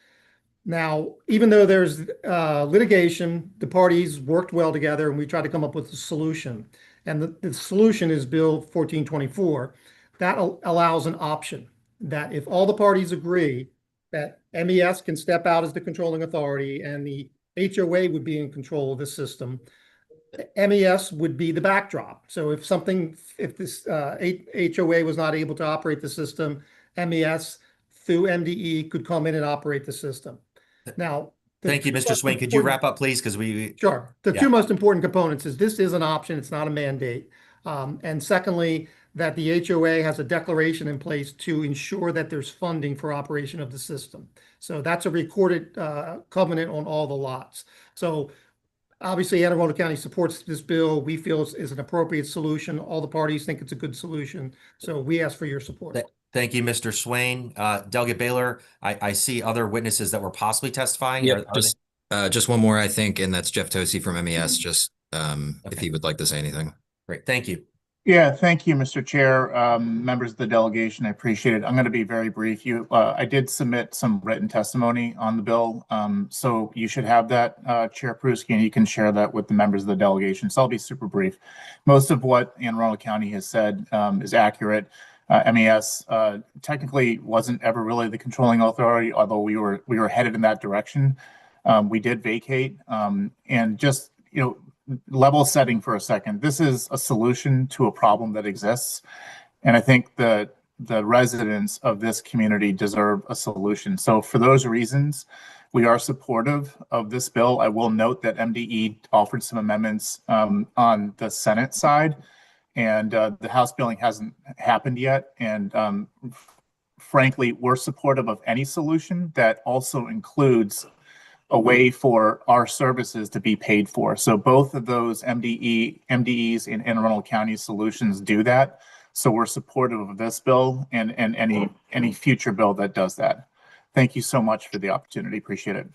Now, even though there's litigation, the parties worked well together, and we tried to come up with a solution. And the solution is Bill 1424. That allows an option that if all the parties agree that MES can step out as the controlling authority and the HOA would be in control of the system, MES would be the backdrop. So if this HOA was not able to operate the system, MES through MDE could come in and operate the system. Now, thank you, Mr. Swain. Could you wrap up, please? Because Sure. The 2 most important components is this is an option. It's not a mandate. And secondly, that the HOA has a declaration in place to ensure that there's funding for operation of the system. So that's a recorded covenant on all the lots. So obviously, Anne Arundel County supports this bill. We feel is an appropriate solution. All the parties think it's a good solution. So we ask for your support. Thank you, Mr. Swain. Delegate Baylor, I see other witnesses that were possibly testifying. Yep, just one more, I think, and that's Jeff Tosi from MES, just if he would like to say anything. Great, thank you. Yeah, thank you, Mr. Chair, members of the delegation. I appreciate it. I'm going to be very brief. I did submit some written testimony on the bill, so you should have that, Chair Pruski, and you can share that with the members of the delegation. So I'll be super brief. Most of what Anne Arundel County has said is accurate. MES technically wasn't ever really the controlling authority, although we were headed in that direction. We did vacate, and just level setting for a second. This is a solution to a problem that exists, and I think that the residents of this community deserve a solution. So for those reasons, we are supportive of this bill. I will note that MDE offered some amendments on the Senate side, and the House billing hasn't happened yet. And frankly, we're supportive of any solution that also includes a way for our services to be paid for. So both of those MDEs in Anne Arundel County solutions do that. So we're supportive of this bill and any future bill that does that. Thank you so much for the opportunity. Appreciate it.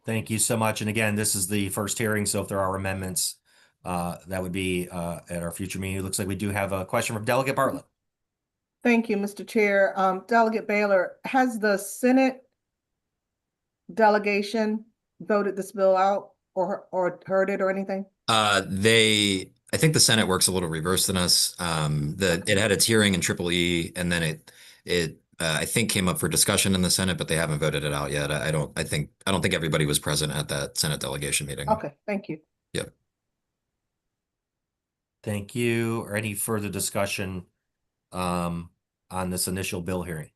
Thank you so much. And again, this is the first hearing, so if there are amendments, that would be at our future meeting. It looks like we do have a question from Delegate Bartlett. Thank you, Mr. Chair. Delegate Baylor, has the Senate delegation voted this bill out or heard it or anything? I think the Senate works a little reverse than us. It had its hearing in EEE, and then it I think came up for discussion in the Senate, but they haven't voted it out yet. I don't think everybody was present at that Senate delegation meeting. Okay, thank you. Yep. Thank you. Or any further discussion on this initial bill hearing?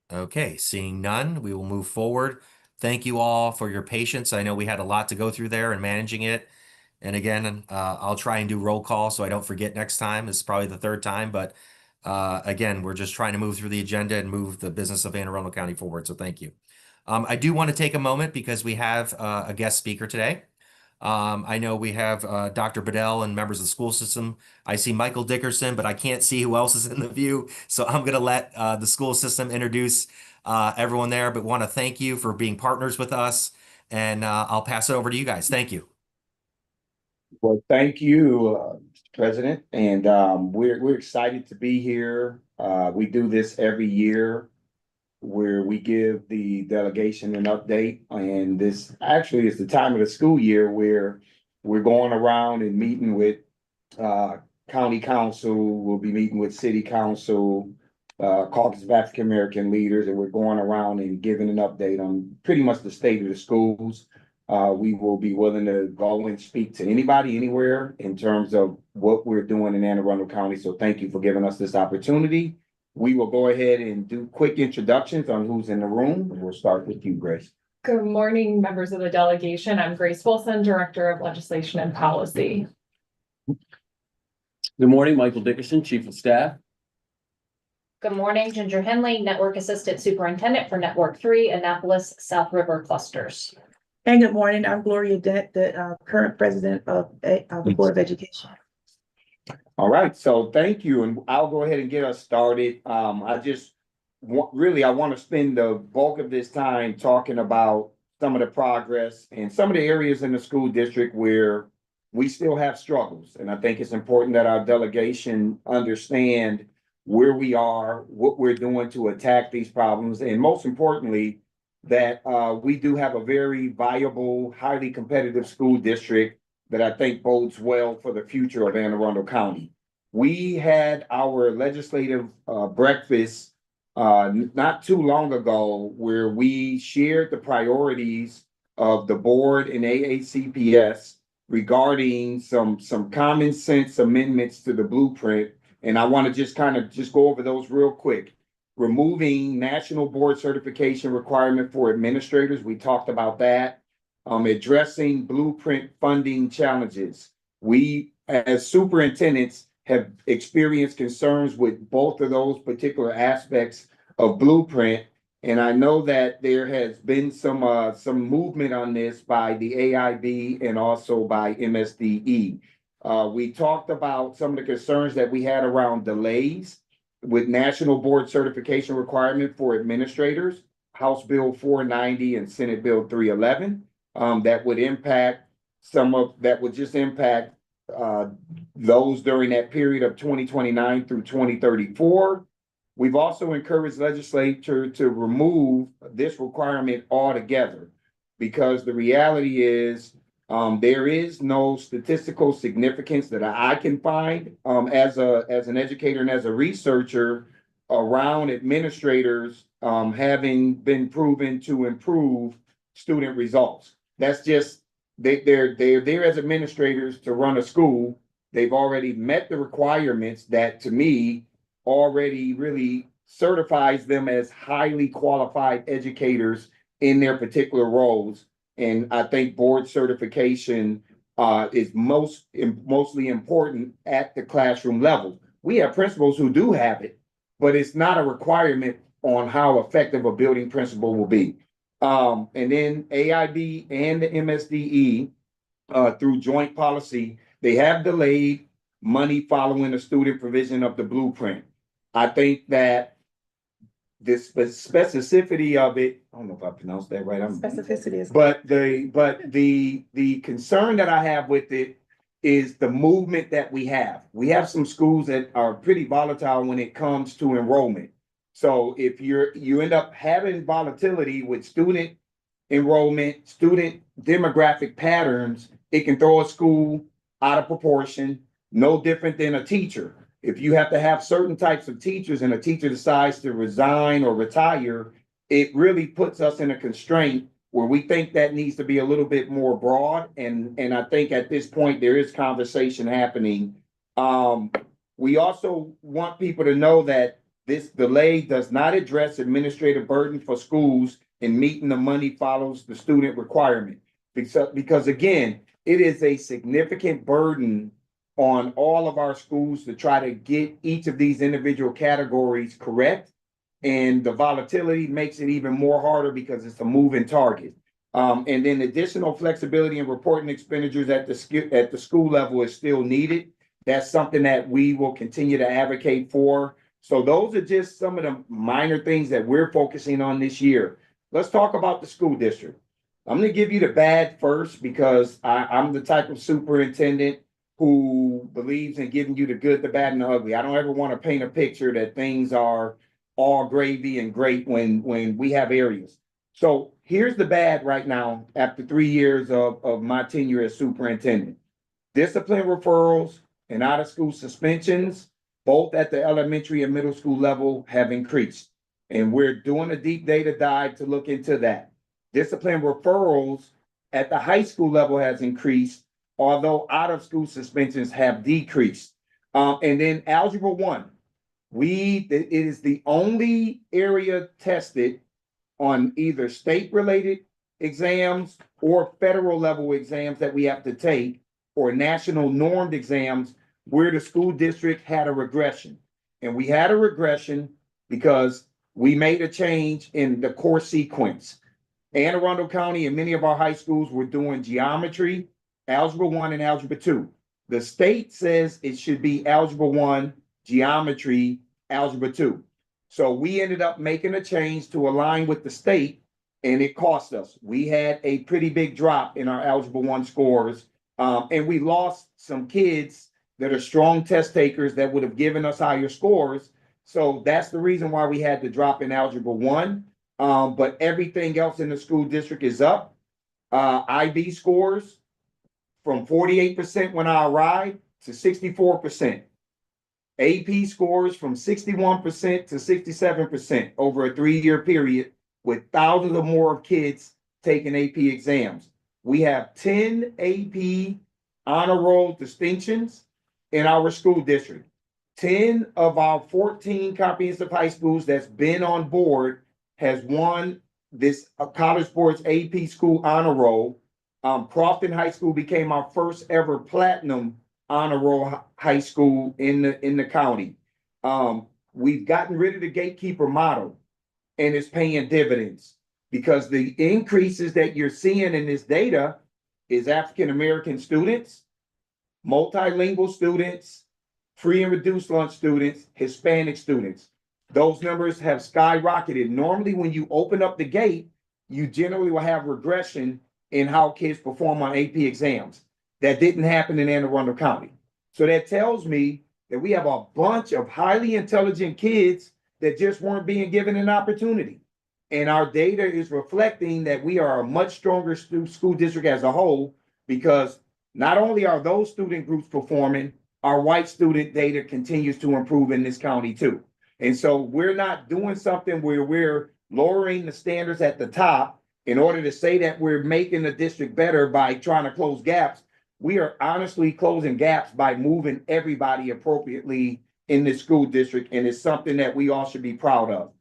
Okay, seeing none, we will move forward. Thank you all for your patience. I know we had a lot to go through there and managing it. And again, I'll try and do roll call so I don't forget next time. It's probably the third time, but again, we're just trying to move through the agenda and move the business of Anne Arundel County forward. So thank you. I do want to take a moment because we have a guest speaker today. I know we have Dr. Bedell and members of the school system. I see Michael Dickerson, but I can't see who else is in the view. So I'm going to let the school system introduce everyone there, but want to thank you for being partners with us. And I'll pass it over to you guys. Thank you. Well, thank you, President. And we're excited to be here. We do this every year, where we give the delegation an update. And this actually is the time of the school year where we're going around and meeting with county council. We'll be meeting with city council, caucus of African American leaders, and we're going around and giving an update on pretty much the state of the schools. We will be willing to go and speak to anybody, anywhere, in terms of what we're doing in Anne Arundel County. So thank you for giving us this opportunity. We will go ahead and do quick introductions on who's in the room. We'll start with you, Grace. Good morning, members of the delegation. I'm Grace Wilson, Director of Legislation and Policy. Good morning, Michael Dickerson, Chief of Staff. Good morning, Ginger Henley, Network Assistant Superintendent for Network 3, Annapolis South River Clusters. And good morning, I'm Gloria Dent, the current President of the Board of Education. All right, so thank you, and I'll go ahead and get us started. I just want to spend the bulk of this time talking about some of the progress and some of the areas in the school district where we still have struggles. And I think it's important that our delegation understand where we are, what we're doing to attack these problems, and most importantly, that we do have a very viable, highly competitive school district that I think bodes well for the future of Anne Arundel County. We had our legislative breakfast not too long ago, where we shared the priorities of the board and AACPS regarding some common sense amendments to the blueprint. And I want to just go over those real quick. Removing national board certification requirement for administrators. We talked about that. Addressing blueprint funding challenges. We, as superintendents, have experienced concerns with both of those particular aspects of Blueprint. And I know that there has been some movement on this by the AIB and also by MSDE. We talked about some of the concerns that we had around delays with National Board Certification requirement for administrators, House Bill 490 and Senate Bill 311, that would just impact those during that period of 2029 through 2034. We've also encouraged legislature to remove this requirement altogether, because the reality is there is no statistical significance that I can find as an educator and as a researcher around administrators having been proven to improve student results. That's just, they're there as administrators to run a school. They've already met the requirements that, to me, already really certifies them as highly qualified educators in their particular roles. And I think board certification is mostly important at the classroom level. We have principals who do have it, but it's not a requirement on how effective a building principal will be. And then AIB and the MSDE, through joint policy, they have delayed money following the student provision of the Blueprint. I think that this specificity of it, I don't know if I pronounced that right. Specificity is. But the concern that I have with it is the movement that we have. We have some schools that are pretty volatile when it comes to enrollment. So if you end up having volatility with student enrollment, student demographic patterns, it can throw a school out of proportion, no different than a teacher. If you have to have certain types of teachers and a teacher decides to resign or retire, it really puts us in a constraint where we think that needs to be a little bit more broad. And I think at this point, there is conversation happening. We also want people to know that this delay does not address administrative burden for schools in meeting the money follows the student requirement. Because again, it is a significant burden on all of our schools to try to get each of these individual categories correct. And the volatility makes it even more harder because it's a moving target. And then additional flexibility in reporting expenditures at the school level is still needed. That's something that we will continue to advocate for. So those are just some of the minor things that we're focusing on this year. Let's talk about the school district. I'm going to give you the bad first, because I'm the type of superintendent who believes in giving you the good, the bad, and the ugly. I don't ever want to paint a picture that things are all gravy and great when we have areas. So here's the bad right now after 3 years of my tenure as superintendent. Discipline referrals and out-of-school suspensions, both at the elementary and middle school level, have increased. And we're doing a deep data dive to look into that. Discipline referrals at the high school level has increased, although out-of-school suspensions have decreased. And then Algebra 1, it is the only area tested on either state-related exams or federal level exams that we have to take, or national normed exams where the school district had a regression. And we had a regression because we made a change in the course sequence. Anne Arundel County and many of our high schools were doing geometry, Algebra 1 and Algebra 2. The state says it should be Algebra 1, geometry, Algebra 2. So we ended up making a change to align with the state, and it cost us. We had a pretty big drop in our Algebra 1 scores, and we lost some kids that are strong test takers that would have given us higher scores. So that's the reason why we had to drop in Algebra 1. But everything else in the school district is up. IB scores from 48% when I arrived to 64%. AP scores from 61% to 67% over a 3-year period, with thousands or more of kids taking AP exams. We have 10 AP honor roll distinctions in our school district. 10 of our 14 comprehensive high schools that's been on board has won this college sports AP school honor roll. Crofton High School became our first ever platinum honor roll high school in the county. We've gotten rid of the gatekeeper model, and it's paying dividends because the increases that you're seeing in this data is African American students, multilingual students, free and reduced lunch students, Hispanic students. Those numbers have skyrocketed. Normally, when you open up the gate, you generally will have regression in how kids perform on AP exams. That didn't happen in Anne Arundel County. So that tells me that we have a bunch of highly intelligent kids that just weren't being given an opportunity. And our data is reflecting that we are a much stronger school district as a whole, because not only are those student groups performing, our white student data continues to improve in this county too. And so we're not doing something where we're lowering the standards at the top in order to say that we're making the district better by trying to close gaps. We are honestly closing gaps by moving everybody appropriately in this school district, and it's something that we all should be proud of.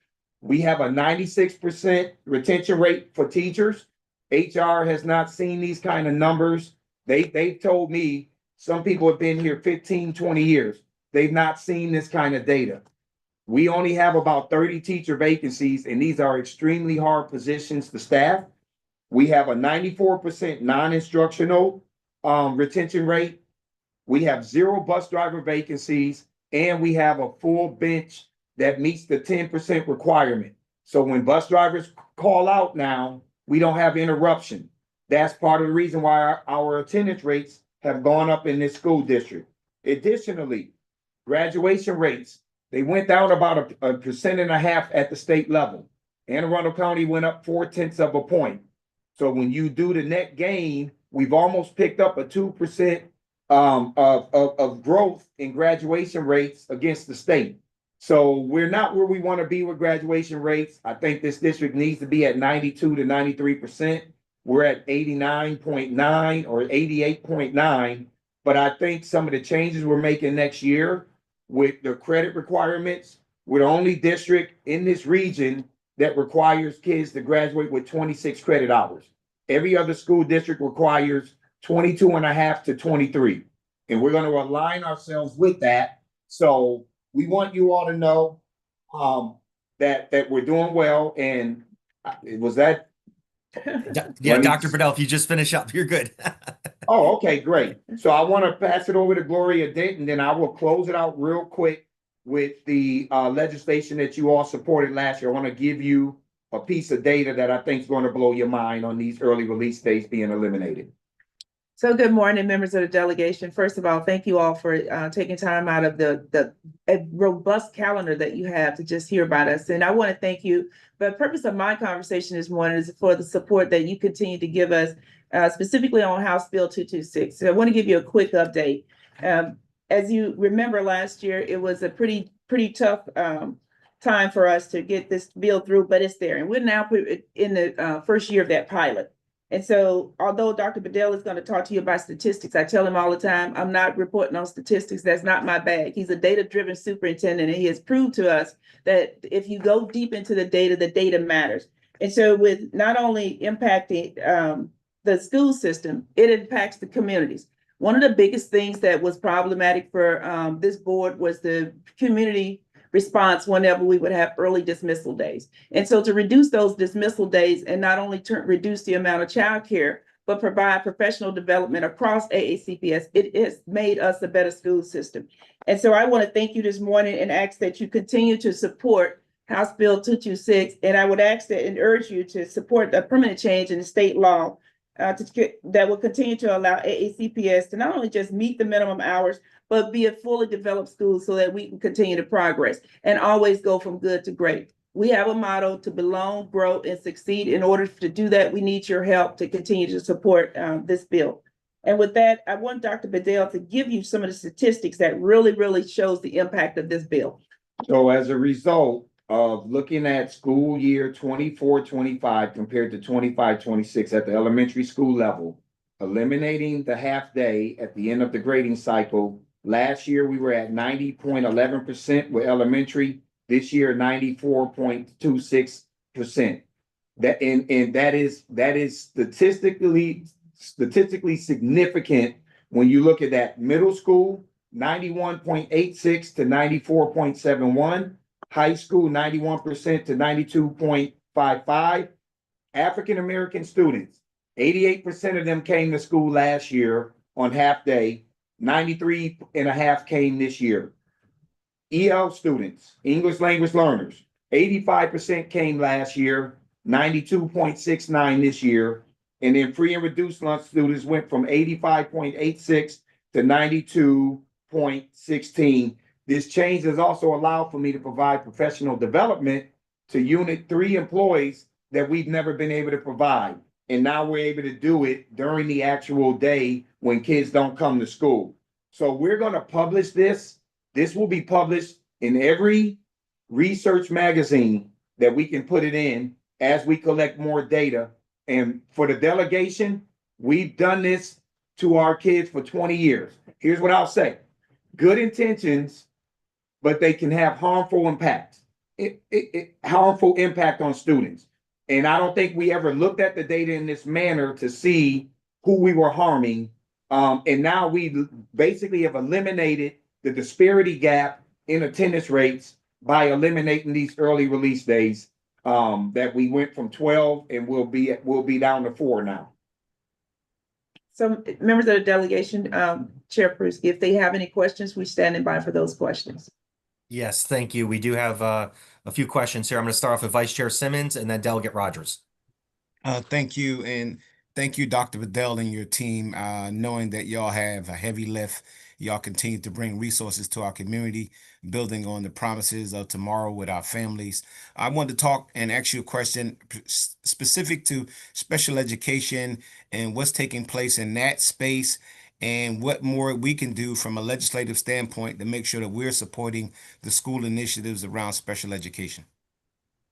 We have a 96% retention rate for teachers. HR has not seen these kind of numbers. They told me some people have been here 15, 20 years. They've not seen this kind of data. We only have about 30 teacher vacancies, and these are extremely hard positions to staff. We have a 94% non-instructional retention rate. We have 0 bus driver vacancies, and we have a full bench that meets the 10% requirement. So when bus drivers call out now, we don't have interruption. That's part of the reason why our attendance rates have gone up in this school district. Additionally, graduation rates, they went down about a 1.5% at the state level. Anne Arundel County went up 0.4 points. So when you do the net gain, we've almost picked up a 2% of growth in graduation rates against the state. So we're not where we want to be with graduation rates. I think this district needs to be at 92 to 93%. We're at 89.9 or 88.9. But I think some of the changes we're making next year with the credit requirements, we're the only district in this region that requires kids to graduate with 26 credit hours. Every other school district requires 22.5 to 23. And we're going to align ourselves with that. So we want you all to know that we're doing well. And was that? Yeah, Dr. Bedell, if you just finish up, you're good. Oh, okay, great. So I want to pass it over to Gloria Dent, and then I will close it out real quick with the legislation that you all supported last year. I want to give you a piece of data that I think is going to blow your mind on these early release dates being eliminated. So good morning, members of the delegation. First of all, thank you all for taking time out of the robust calendar that you have to just hear about us. And I want to thank you. The purpose of my conversation this morning is for the support that you continue to give us, specifically on House Bill 226. So I want to give you a quick update. As you remember, last year, it was a pretty tough time for us to get this bill through, but it's there. And we're now in the first year of that pilot. And so, although Dr. Bedell is going to talk to you about statistics, I tell him all the time, I'm not reporting on statistics. That's not my bag. He's a data-driven superintendent, and he has proved to us that if you go deep into the data matters. And so with not only impacting the school system, it impacts the communities. One of the biggest things that was problematic for this board was the community response whenever we would have early dismissal days. And so to reduce those dismissal days and not only reduce the amount of childcare, but provide professional development across AACPS, it has made us a better school system. And so I want to thank you this morning and ask that you continue to support House Bill 226. And I would ask that and urge you to support the permanent change in the state law that will continue to allow AACPS to not only just meet the minimum hours, but be a fully developed school so that we can continue to progress and always go from good to great. We have a motto to belong, grow, and succeed. In order to do that, we need your help to continue to support this bill. And with that, I want Dr. Bedell to give you some of the statistics that really shows the impact of this bill. So as a result of looking at school year 24-25 compared to 25-26 at the elementary school level, eliminating the half day at the end of the grading cycle, last year we were at 90.11% with elementary. This year, 94.26%. That is statistically statistically significant when you look at that. Middle school, 91.86 to 94.71. High school, 91% to 92.55. African American students, 88% of them came to school last year on half day, 93.5 came this year. EL students, English language learners, 85% came last year, 92.69 this year. And then free and reduced lunch students went from 85.86 to 92.16. This change has also allowed for me to provide professional development to Unit 3 employees that we've never been able to provide. And now we're able to do it during the actual day when kids don't come to school. So we're going to publish this. This will be published in every research magazine that we can put it in as we collect more data. And for the delegation, we've done this to our kids for 20 years. Here's what I'll say. Good intentions, but they can have harmful impacts. Harmful impact on students. And I don't think we ever looked at the data in this manner to see who we were harming. And now we basically have eliminated the disparity gap in attendance rates by eliminating these early release days that we went from 12 and we'll be down to 4 now. So members of the delegation, Chair Pruski, if they have any questions, we're standing by for those questions. Yes, thank you. We do have a few questions here. I'm going to start off with Vice Chair Simmons and then Delegate Rogers. Thank you. And thank you, Dr. Bedell and your team, knowing that y'all have a heavy lift. Y'all continue to bring resources to our community, building on the promises of tomorrow with our families. I want to talk and ask you a question specific to special education and what's taking place in that space and what more we can do from a legislative standpoint to make sure that we're supporting the school initiatives around special education.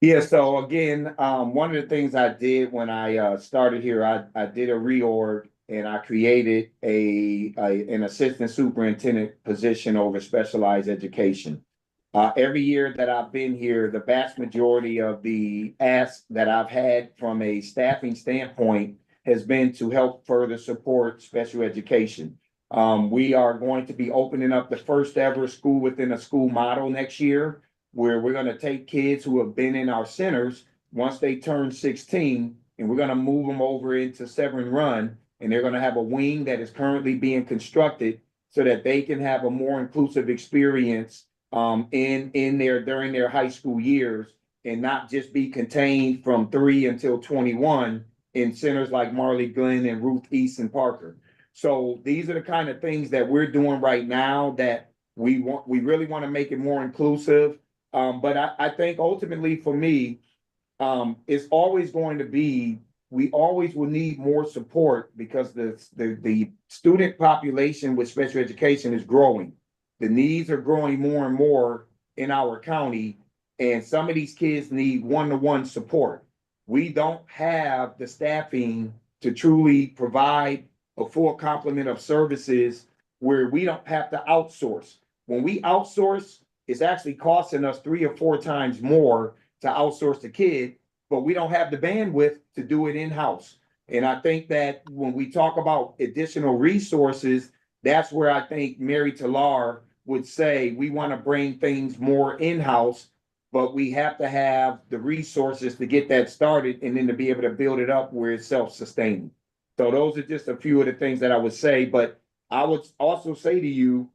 Yeah, so again, one of the things I did when I started here, I did a reorg and I created an assistant superintendent position over specialized education. Every year that I've been here, the vast majority of the asks that I've had from a staffing standpoint has been to help further support special education. We are going to be opening up the first ever school within a school model next year, where we're going to take kids who have been in our centers once they turn 16, and we're going to move them over into Severn Run, and they're going to have a wing that is currently being constructed so that they can have a more inclusive experience during their high school years and not just be contained from 3 until 21 in centers like Marley Glen and Ruth East and Parker. So these are the kind of things that we're doing right now that we really want to make it more inclusive. But I think ultimately for me, it's always going to be, we always will need more support because the student population with special education is growing. The needs are growing more and more in our county, and some of these kids need one-to-one support. We don't have the staffing to truly provide a full complement of services where we don't have to outsource. When we outsource, it's actually costing us 3 or 4 times more to outsource the kid, but we don't have the bandwidth to do it in-house. And I think that when we talk about additional resources, that's where I think Mary Talar would say we want to bring things more in-house, but we have to have the resources to get that started and then to be able to build it up where it's self-sustaining. So those are just a few of the things that I would say, but I would also say to you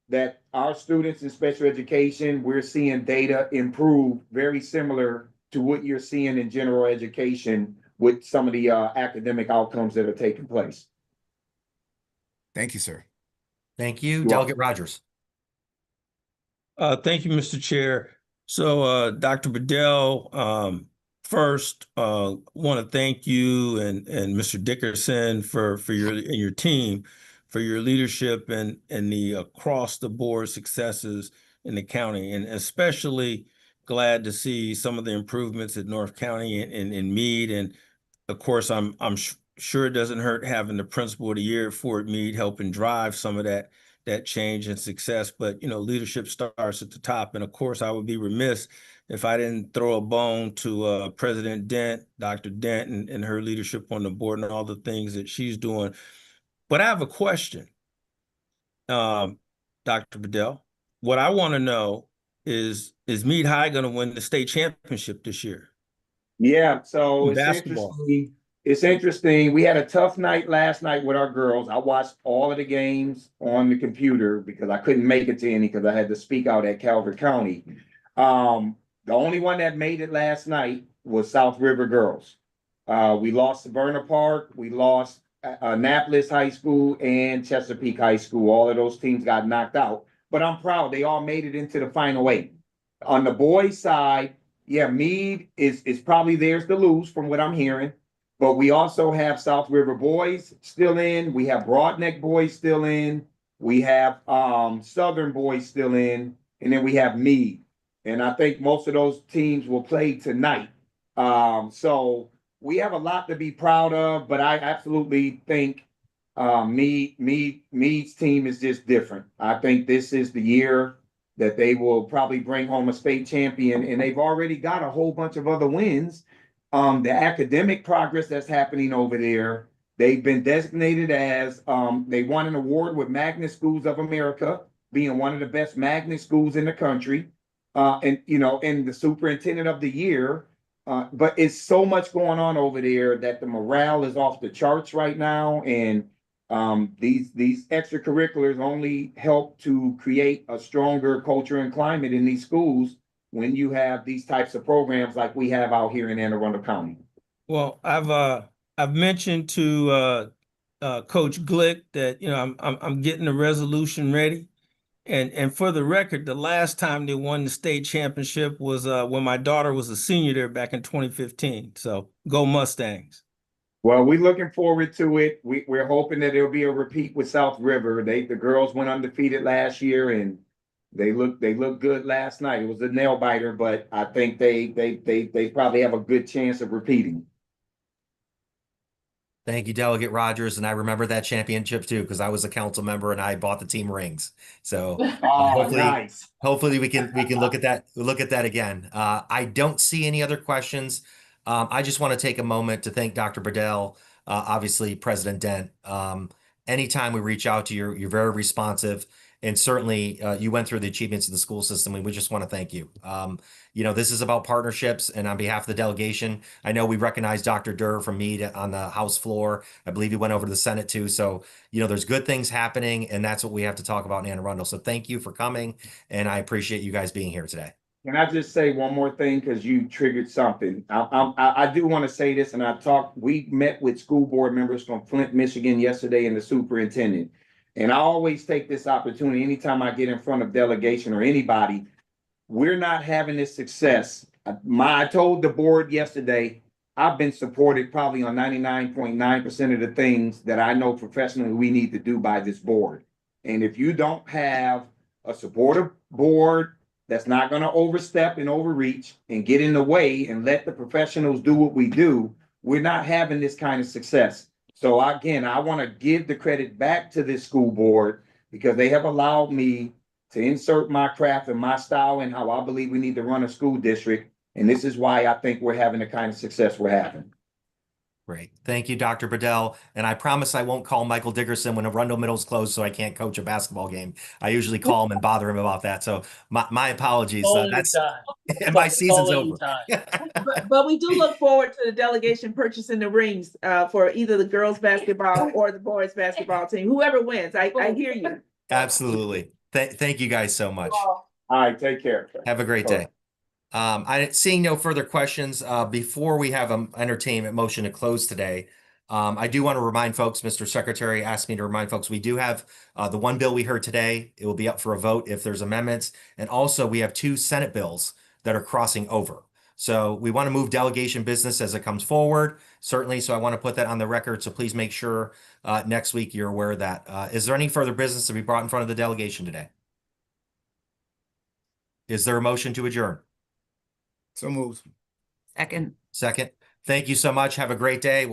that our students in special education, we're seeing data improve very similar to what you're seeing in general education with some of the academic outcomes that are taking place. Thank you, sir. Thank you. Delegate Rogers. Thank you, Mr. Chair. So, Dr. Bedell, first, want to thank you and Mr. Dickerson for your team, for your leadership and the across the board successes in the county, and especially glad to see some of the improvements at North County and Meade. And of course, I'm sure it doesn't hurt having the principal of the year at Fort Meade helping drive some of that that change and success. But, leadership starts at the top. And of course, I would be remiss if I didn't throw a bone to President Dent, Dr. Dent, and her leadership on the board and all the things that she's doing. But I have a question, Dr. Bedell. What I want to know is Meade High going to win the state championship this year? Yeah, so In it's basketball. interesting. It's interesting. We had a tough night last night with our girls. I watched all of the games on the computer because I couldn't make it to any because I had to speak out at Calvert County. The only one that made it last night was South River girls. We lost Severna Park. We lost Annapolis High School and Chesapeake High School. All of those teams got knocked out, but I'm proud they all made it into the final eight. On the boys' side, yeah, Meade is probably theirs to lose from what I'm hearing, but we also have South River boys still in. We have Broadneck boys still in. We have Southern boys still in, and then we have Meade. And I think most of those teams will play tonight. So we have a lot to be proud of, but I absolutely think Meade's team is just different. I think this is the year that they will probably bring home a state champion, and they've already got a whole bunch of other wins. The academic progress that's happening over there, they've been designated as, they won an award with Magnet Schools of America, being one of the best magnet schools in the country. And the superintendent of the year, but it's so much going on over there that the morale is off the charts right now. And these extracurriculars only help to create a stronger culture and climate in these schools when you have these types of programs like we have out here in Anne Arundel County. Well, I've mentioned to Coach Glick that I'm getting the resolution ready. And for the record, the last time they won the state championship was when my daughter was a senior there back in 2015. So go Mustangs. Well, we're looking forward to it. We're hoping that there'll be a repeat with South River. The girls went undefeated last year and they looked good last night. It was a nail biter, but I think they probably have a good chance of repeating. Thank you, Delegate Rogers. And I remember that championship too, because I was a council member and I bought the team rings. So hopefully we can look at that again. I don't see any other questions. I just want to take a moment to thank Dr. Bedell, obviously President Dent. Anytime we reach out to you, you're very responsive. And certainly you went through the achievements of the school system, and we just want to thank you. This is about partnerships, and on behalf of the delegation, I know we recognize Dr. Durr from Meade on the House floor. I believe he went over to the Senate too. So, there's good things happening, and that's what we have to talk about in Anne Arundel. So thank you for coming, and I appreciate you guys being here today. Can I just say one more thing? Because you triggered something. I do want to say this, and we met with school board members from Flint, Michigan yesterday and the superintendent. And I always take this opportunity anytime I get in front of delegation or anybody, we're not having this success. I told the board yesterday, I've been supported probably on 99.9% of the things that I know professionally we need to do by this board. And if you don't have a supportive board that's not going to overstep and overreach and get in the way and let the professionals do what we do, we're not having this kind of success. So again, I want to give the credit back to this school board because they have allowed me to insert my craft and my style and how I believe we need to run a school district. And this is why I think we're having the kind of success we're having. Great. Thank you, Dr. Bedell. And I promise I won't call Michael Dickerson when Arundel Middle's closed so I can't coach a basketball game. I usually call him and bother him about that. So my apologies. My season's over. But we do look forward to the delegation purchasing the rings for either the girls basketball or the boys basketball team, whoever wins. I hear you. Absolutely. Thank you guys so much. All right. Take care. Have a great day. Seeing no further questions, before we have an entertainment motion to close today, I do want to remind folks, Mr. Secretary asked me to remind folks, we do have the one bill we heard today. It will be up for a vote if there's amendments. And also we have 2 Senate bills that are crossing over. So we want to move delegation business as it comes forward, certainly. So I want to put that on the record. So please make sure next week you're aware of that. Is there any further business to be brought in front of the delegation today? Is there a motion to adjourn? So moved. Second. Second. Thank you so much. Have a great day. We'll